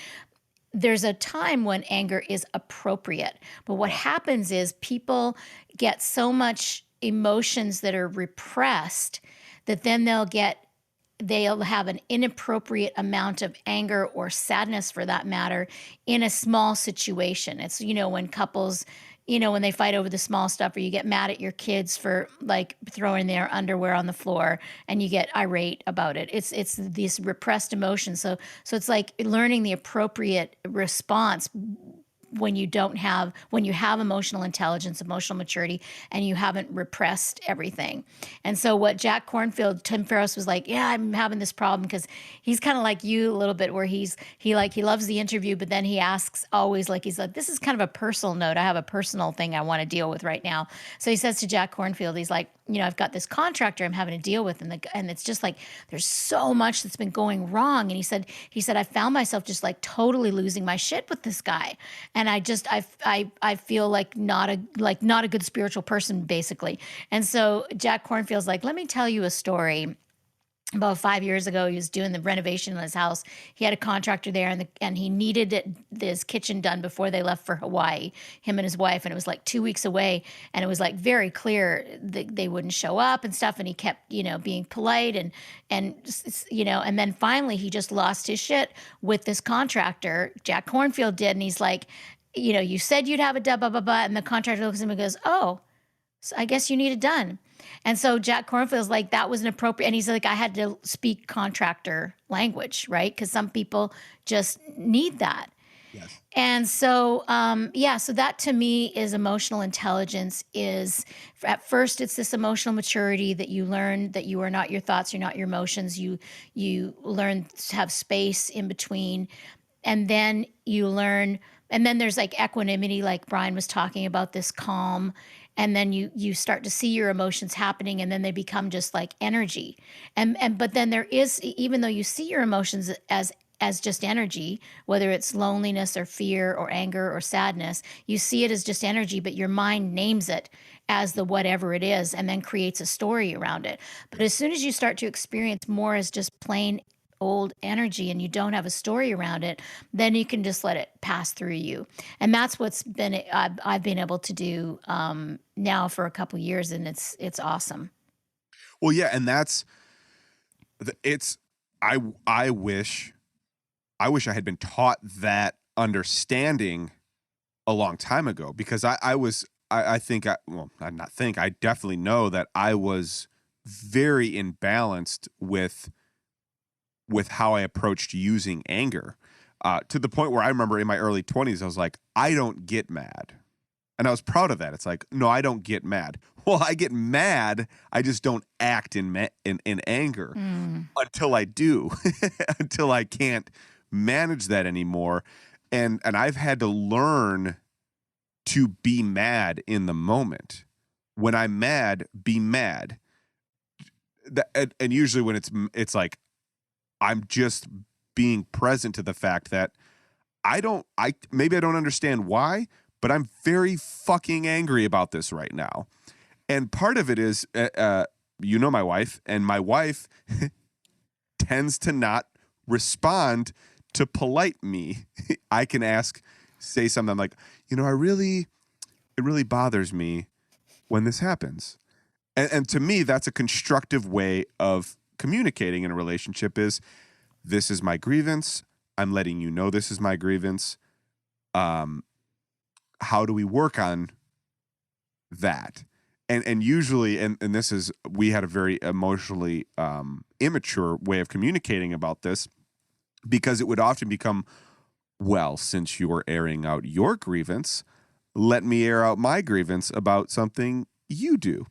Speaker 2: There's a time when anger is appropriate. But what happens is people get so much emotions that are repressed that then they'll have an inappropriate amount of anger or sadness, for that matter, in a small situation. It's, when couples, when they fight over the small stuff, or you get mad at your kids for like throwing their underwear on the floor and you get irate about it. It's this repressed emotion. So it's like learning the appropriate response when you have emotional intelligence, emotional maturity, and you haven't repressed everything. And so what Jack Kornfield, Tim Ferriss was like, yeah, I'm having this problem, because he's kind of like you a little bit, where he loves the interview, but then he asks always, like, he's like, this is kind of a personal note. I have a personal thing I want to deal with right now. So he says to Jack Kornfield, he's like, I've got this contractor I'm having to deal with, and it's just like, there's so much that's been going wrong. And he said, I found myself just like totally losing my shit with this guy. And I feel like not a good spiritual person, basically. And so Jack Kornfield's like, let me tell you a story. About 5 years ago, he was doing the renovation in his house. He had a contractor there, and he needed this kitchen done before they left for Hawaii, him and his wife. And it was like 2 weeks away, and it was like very clear that they wouldn't show up and stuff. And he kept, being polite and then finally he just lost his shit with this contractor. Jack Kornfield did, and he's like, you said you'd have it done, blah, blah, blah. And the contractor looks at him and goes, oh, so I guess you need it done. And so Jack Kornfield's like, that was inappropriate. And he's like, I had to speak contractor language, right? Because some people just need that.
Speaker 1: Yes.
Speaker 2: And so, so that to me is emotional intelligence. Is at first it's this emotional maturity that you learn that you are not your thoughts, you're not your emotions. You learn to have space in between. And then you learn, and then there's like equanimity, like Brian was talking about, this calm. And then you start to see your emotions happening, and then they become just like energy. But then there is, even though you see your emotions as just energy, whether it's loneliness or fear or anger or sadness, you see it as just energy, but your mind names it as the whatever it is and then creates a story around it. But as soon as you start to experience more as just plain old energy and you don't have a story around it, then you can just let it pass through you. And that's what's been I've been able to do now for a couple of years, and it's awesome.
Speaker 1: Well, yeah, and I wish I had been taught that understanding a long time ago, because I was I think I not think, I definitely know that I was very imbalanced with how I approached using anger, to the point where I remember in my early 20s, I was like, I don't get mad. And I was proud of that. It's like, no, I don't get mad. Well, I get mad. I just don't act in anger until I do, until I can't manage that anymore. And I've had to learn to be mad in the moment. When I'm mad, be mad. And usually when it's like, I'm just being present to the fact that maybe I don't understand why, but I'm very fucking angry about this right now. And part of it is, my wife, and my wife tends to not respond to polite me. I can say something like, it really bothers me when this happens. And to me, that's a constructive way of communicating in a relationship is, this is my grievance. I'm letting you know this is my grievance. How do we work on that? And usually, and this is, we had a very emotionally immature way of communicating about this, because it would often become, well, since you are airing out your grievance, let me air out my grievance about something you do.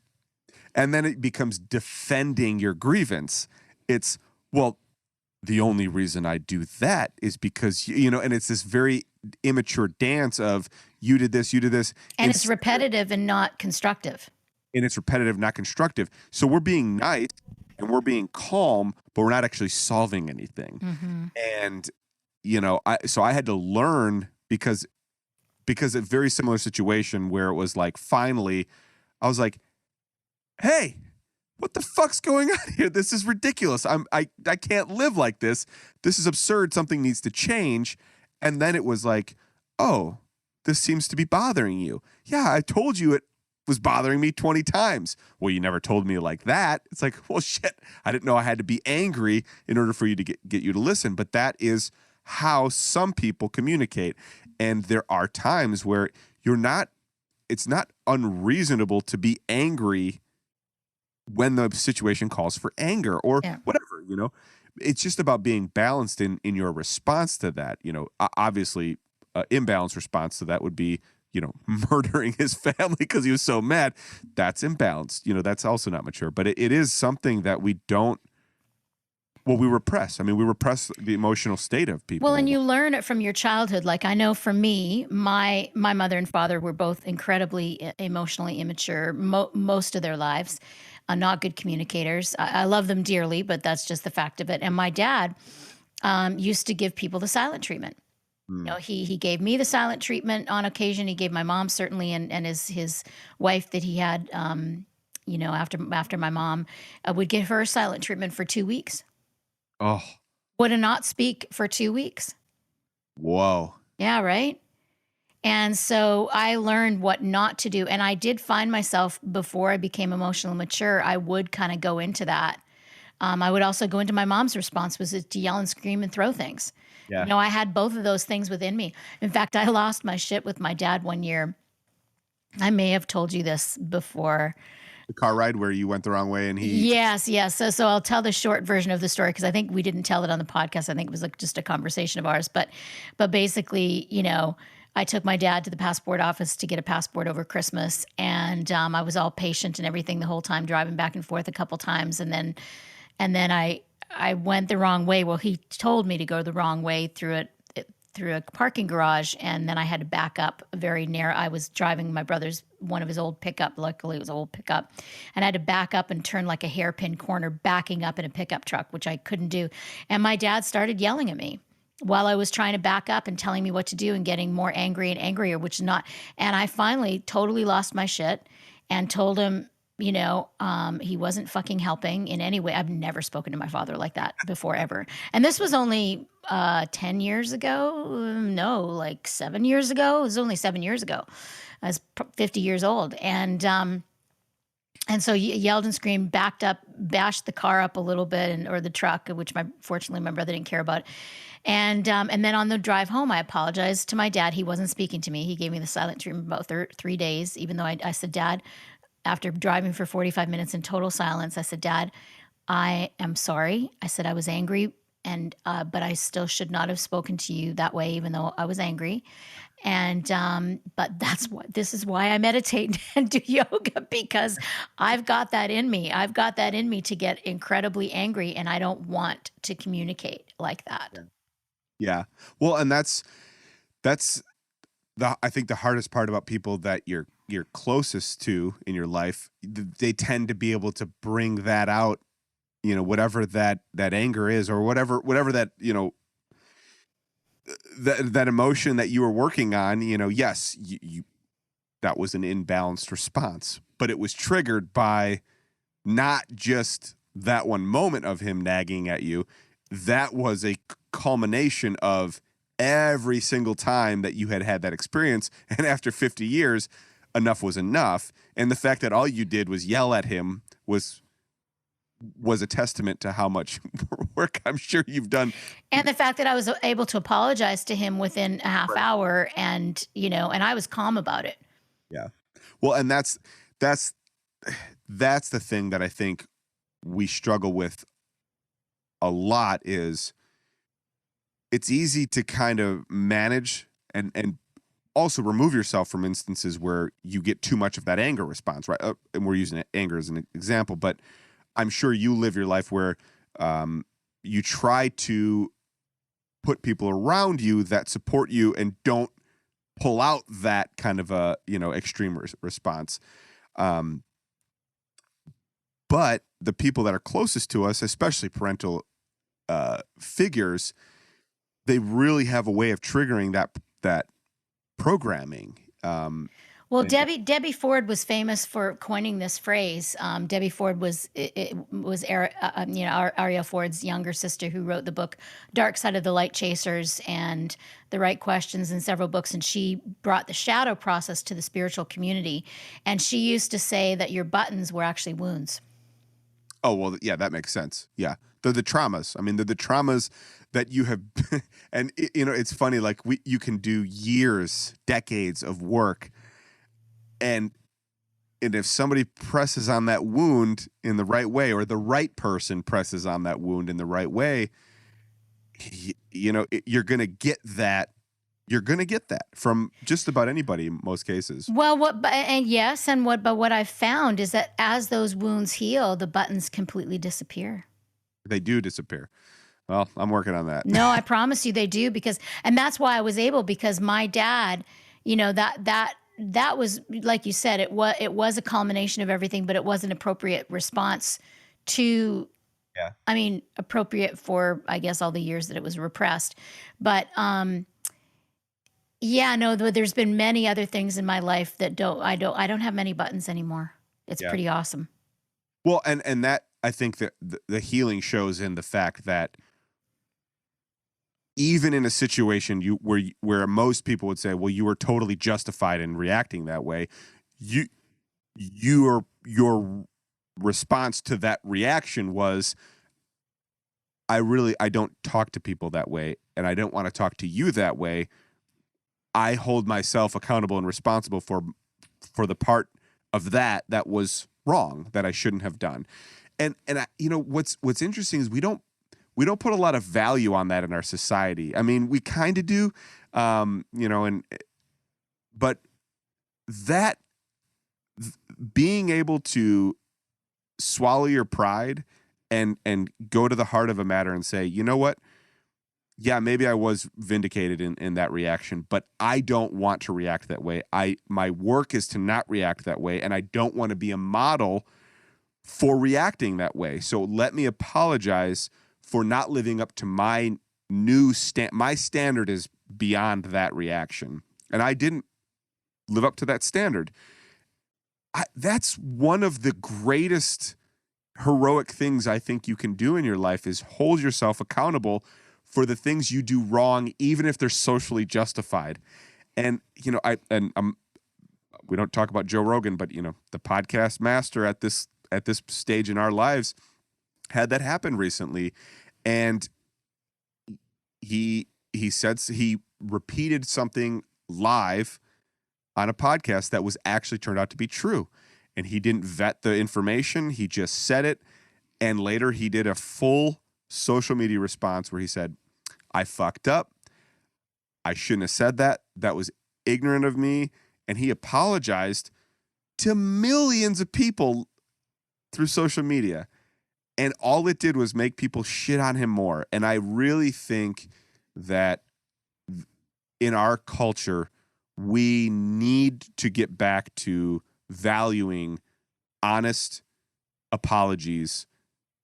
Speaker 1: And then it becomes defending your grievance. It's, well, the only reason I do that is because, and it's this very immature dance of, you did this.
Speaker 2: And it's repetitive and not constructive.
Speaker 1: And it's repetitive, not constructive. So we're being nice and we're being calm, but we're not actually solving anything.
Speaker 2: Mm-hmm.
Speaker 1: And, so I had to learn, because a very similar situation where it was like, finally, I was like, hey, what the fuck's going on here? This is ridiculous. I can't live like this. This is absurd. Something needs to change. And then it was like, oh, this seems to be bothering you. Yeah, I told you it was bothering me 20 times. Well, you never told me like that. It's like, well, shit, I didn't know I had to be angry in order for you to get you to listen. But that is how some people communicate. And there are times where it's not unreasonable to be angry when the situation calls for anger or whatever, It's just about being balanced in your response to that. Obviously, imbalanced response to that would be, murdering his family because he was so mad. That's imbalanced. That's also not mature. But it is something that we repress. I mean, we repress the emotional state of people.
Speaker 2: Well, and you learn it from your childhood. Like, I know for me, my mother and father were both incredibly emotionally immature most of their lives. Not good communicators. I love them dearly, but that's just the fact of it. And my dad used to give people the silent treatment. He gave me the silent treatment on occasion. He gave my mom certainly, and his wife that he had, after my mom, would give her silent treatment for 2 weeks.
Speaker 1: Oh,
Speaker 2: Would not speak for 2 weeks.
Speaker 1: Whoa.
Speaker 2: Yeah, right. And so I learned what not to do. And I did find myself, before I became emotionally mature, I would kind of go into that. I would also go into my mom's response, was to yell and scream and throw things.
Speaker 1: Yeah.
Speaker 2: I had both of those things within me. In fact, I lost my shit with my dad one year. I may have told you this before.
Speaker 1: The car ride where you went the wrong way and he...
Speaker 2: Yes. So I'll tell the short version of the story, because I think we didn't tell it on the podcast. I think it was just a conversation of ours. But basically, I took my dad to the passport office to get a passport over Christmas, and I was all patient and everything the whole time, driving back and forth a couple times, and then I went the wrong way. Well, he told me to go the wrong way through a parking garage, and then I had to back up very narrow. I was driving my brother's, one of his old pickup. Luckily, it was an old pickup, and I had to back up and turn like a hairpin corner, backing up in a pickup truck, which I couldn't do. And my dad started yelling at me while I was trying to back up and telling me what to do and getting more angry and angrier, which is not. And I finally totally lost my shit and told him, he wasn't fucking helping in any way. I've never spoken to my father like that before, ever. And this was only 10 years ago. No, like 7 years ago. It was only 7 years ago. I was 50 years old. And And so yelled and screamed, backed up, bashed the car up a little bit, or the truck, which fortunately my brother didn't care about. And then on the drive home, I apologized to my dad. He wasn't speaking to me. He gave me the silent treatment about 3 days, even though I said, Dad, after driving for 45 minutes in total silence, I said, Dad, I am sorry. I said I was angry, but I still should not have spoken to you that way, even though I was angry. And but this is why I meditate and do yoga, because I've got that in me. I've got that in me to get incredibly angry, and I don't want to communicate like that.
Speaker 1: Yeah. Well, and that's I think the hardest part about people that you're closest to in your life. They tend to be able to bring that out, whatever that anger is, or whatever that, that emotion that you were working on, yes, you that was an imbalanced response, but it was triggered by not just that one moment of him nagging at you. That was a culmination of every single time that you had that experience. And after 50 years, enough was enough. And the fact that all you did was yell at him was a testament to how much work I'm sure you've done.
Speaker 2: And the fact that I was able to apologize to him within a half hour, and I was calm about it.
Speaker 1: Yeah. Well, and that's the thing that I think we struggle with a lot. Is it's easy to kind of manage and also remove yourself from instances where you get too much of that anger response, right? And we're using anger as an example, but I'm sure you live your life where you try to put people around you that support you and don't pull out that kind of a extreme response. But the people that are closest to us, especially parental figures, they really have a way of triggering that programming.
Speaker 2: Well, Debbie Ford was famous for coining this phrase. Debbie Ford was Ariel Ford's younger sister, who wrote the book Dark Side of the Light Chasers and The Right Questions, and several books. And she brought the shadow process to the spiritual community. And she used to say that your buttons were actually wounds.
Speaker 1: Oh, well, yeah, that makes sense. Yeah. They're the traumas. I mean, they're the traumas that you have, and it's funny, like you can do years, decades of work, and if somebody presses on that wound in the right way, or the right person presses on that wound in the right way, you're going to get that. You're going to get that from just about anybody in most cases.
Speaker 2: Well, what I've found is that as those wounds heal, the buttons completely disappear.
Speaker 1: They do disappear. Well, I'm working on that.
Speaker 2: No, I promise you they do, and that's why I was able, because my dad, that was, like you said, it was a culmination of everything, but it was an appropriate response to,
Speaker 1: yeah.
Speaker 2: I mean, appropriate for, I guess, all the years that it was repressed. But, yeah, no, there's been many other things in my life that I don't have many buttons anymore. It's pretty awesome.
Speaker 1: Well, and that, I think that the healing shows in the fact that even in a situation where most people would say, well, you were totally justified in reacting that way, your response to that reaction was, I don't talk to people that way, and I don't want to talk to you that way. I hold myself accountable and responsible for the part of that was wrong, that I shouldn't have done. And what's interesting is we don't put a lot of value on that in our society. I mean, we kind of do, but that being able to swallow your pride and go to the heart of a matter and say, you know what? Yeah, maybe I was vindicated in that reaction, but I don't want to react that way. My work is to not react that way, and I don't want to be a model for reacting that way. So let me apologize for not living up to my my standard is beyond that reaction, and I didn't live up to that standard. That's one of the greatest heroic things I think you can do in your life, is hold yourself accountable for the things you do wrong, even if they're socially justified. And we don't talk about Joe Rogan, but the podcast master at this stage in our lives had that happen recently, and he said he repeated something live on a podcast that was actually turned out to be true, and he didn't vet the information. He just said it, and later he did a full social media response where he said, "I fucked up. I shouldn't have said that. That was ignorant of me." And he apologized to millions of people through social media. And all it did was make people shit on him more. And I really think that in our culture, we need to get back to valuing honest apologies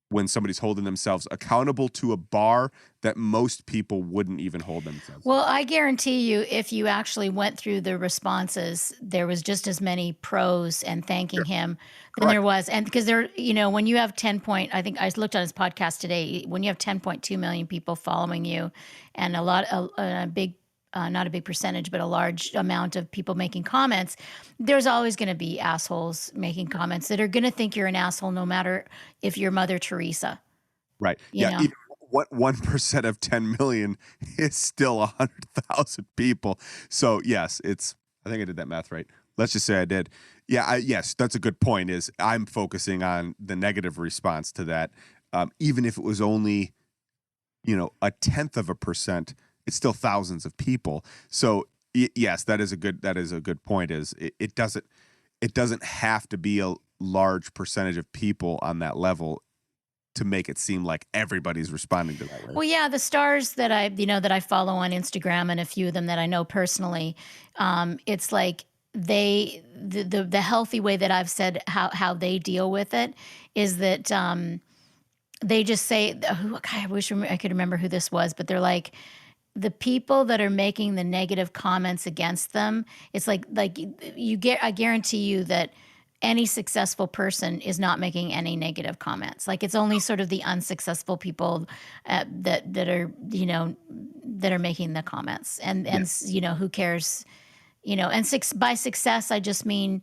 Speaker 1: when somebody's holding themselves accountable to a bar that most people wouldn't even hold themselves.
Speaker 2: Well, I guarantee you, if you actually went through the responses, there was just as many pros and thanking him than there was. And because when you have I think I looked on his podcast today, when you have 10.2 million people following you and a big, not a big percentage, but a large amount of people making comments, there's always going to be assholes making comments that are going to think you're an asshole, no matter if you're Mother Teresa.
Speaker 1: Right. Yeah. Even what 1% of 10 million is still 100,000 people. So yes, I think I did that math right. Let's just say I did. Yeah. Yes, that's a good point. Is I'm focusing on the negative response to that. Even if it was only, 0.1%, it's still thousands of people. So yes, that is a good point. Is it doesn't have to be a large percentage of people on that level to make it seem like everybody's responding to that way.
Speaker 2: Well, yeah, the stars that I follow on Instagram, and a few of them that I know personally, it's like the healthy way that I've said how they deal with it is that they just say, I wish I could remember who this was, but they're like, the people that are making the negative comments against them, it's like I guarantee you that any successful person is not making any negative comments. Like, it's only sort of the unsuccessful people that are making the comments, and who cares, and by success I just mean,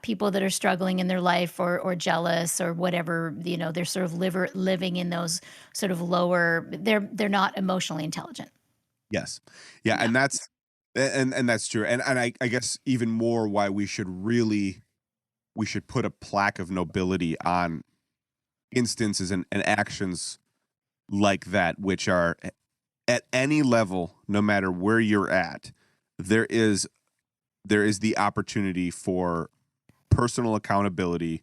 Speaker 2: people that are struggling in their life or jealous or whatever, they're sort of living in those sort of lower, they're not emotionally intelligent.
Speaker 1: Yes. Yeah. And that's, and that's true. And I guess even more why we should put a plaque of nobility on instances and actions like that, which are at any level, no matter where you're at, there is the opportunity for personal accountability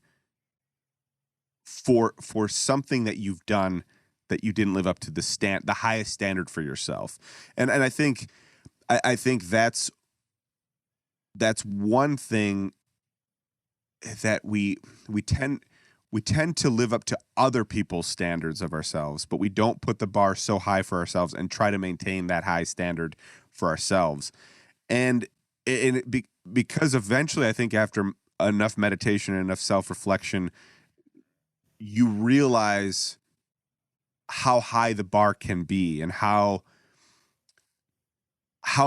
Speaker 1: for something that you've done that you didn't live up to the highest standard for yourself. And I think that's one thing that we tend to live up to other people's standards of ourselves, but we don't put the bar so high for ourselves and try to maintain that high standard for ourselves. And because eventually, I think after enough meditation and enough self-reflection, you realize how high the bar can be and how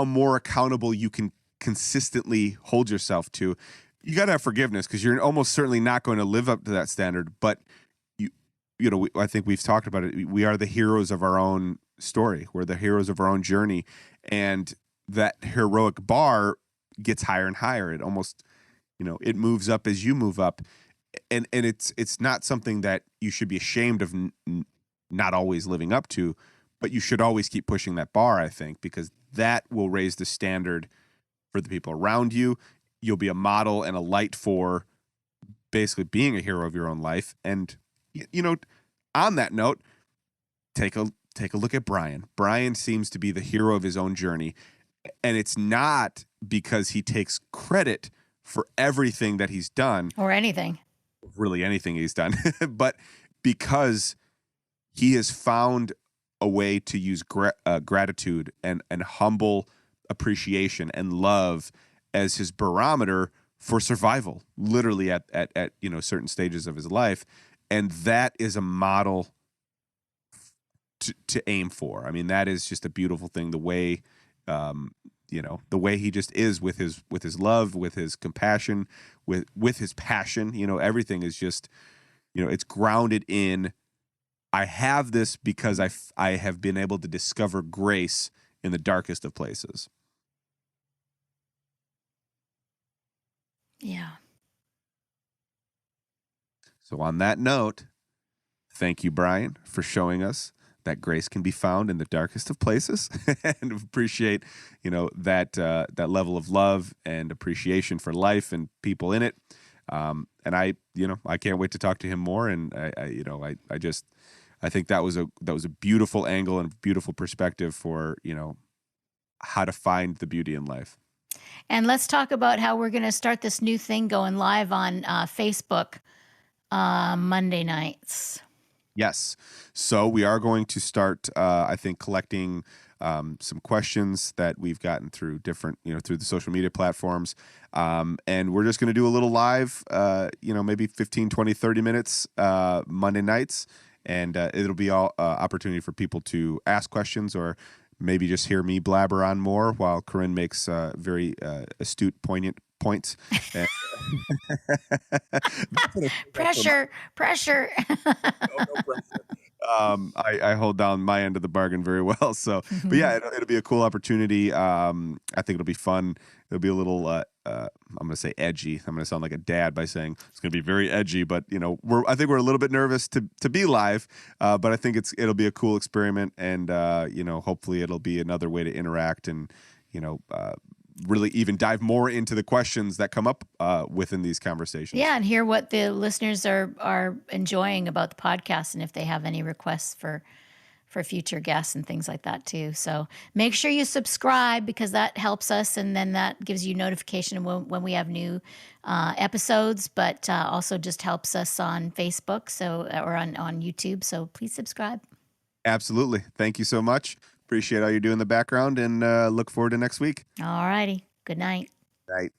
Speaker 1: more accountable you can consistently hold yourself to. You got to have forgiveness, because you're almost certainly not going to live up to that standard. But I think we've talked about it. We are the heroes of our own story. We're the heroes of our own journey, and that heroic bar gets higher and higher. It almost, it moves up as you move up, and it's not something that you should be ashamed of not always living up to, but you should always keep pushing that bar, I think, because that will raise the standard for the people around you. You'll be a model and a light for basically being a hero of your own life. And, on that note, take a look at Brian. Brian seems to be the hero of his own journey. And it's not because he takes credit for everything that he's done.
Speaker 2: Or anything.
Speaker 1: Really anything he's done. But because he has found a way to use gratitude and humble appreciation and love as his barometer for survival, literally at certain stages of his life. And that is a model to aim for. I mean, that is just a beautiful thing, the way the way he just is with his love, with his compassion, with his passion. Everything is just, it's grounded in, I have this because I have been able to discover grace in the darkest of places.
Speaker 2: Yeah.
Speaker 1: So on that note, thank you, Brian, for showing us that grace can be found in the darkest of places, and appreciate, that level of love and appreciation for life and people in it. And I can't wait to talk to him more. And I think that was a beautiful angle and beautiful perspective for, how to find the beauty in life.
Speaker 2: And let's talk about how we're going to start this new thing going live on Facebook Monday nights.
Speaker 1: Yes. So we are going to start, I think, collecting some questions that we've gotten through different, through the social media platforms. And we're just going to do a little live, maybe 15, 20, 30 minutes Monday nights. And it'll be all opportunity for people to ask questions, or maybe just hear me blabber on more while Corinne makes very astute, poignant points.
Speaker 2: Pressure.
Speaker 1: No pressure. I hold down my end of the bargain very well. So, but yeah, it'll be a cool opportunity. I think it'll be fun. It'll be a little, I'm going to say edgy. I'm going to sound like a dad by saying it's going to be very edgy, but I think we're a little bit nervous to be live. But I think it'll be a cool experiment, and hopefully it'll be another way to interact and, really even dive more into the questions that come up within these conversations.
Speaker 2: Yeah, and hear what the listeners are enjoying about the podcast, and if they have any requests for future guests and things like that too. So make sure you subscribe, because that helps us, and then that gives you notification when we have new episodes, but also just helps us on Facebook, or on YouTube. So please subscribe.
Speaker 1: Absolutely. Thank you so much. Appreciate all you do in the background, and look forward to next week.
Speaker 2: All righty. Good night.
Speaker 1: Night.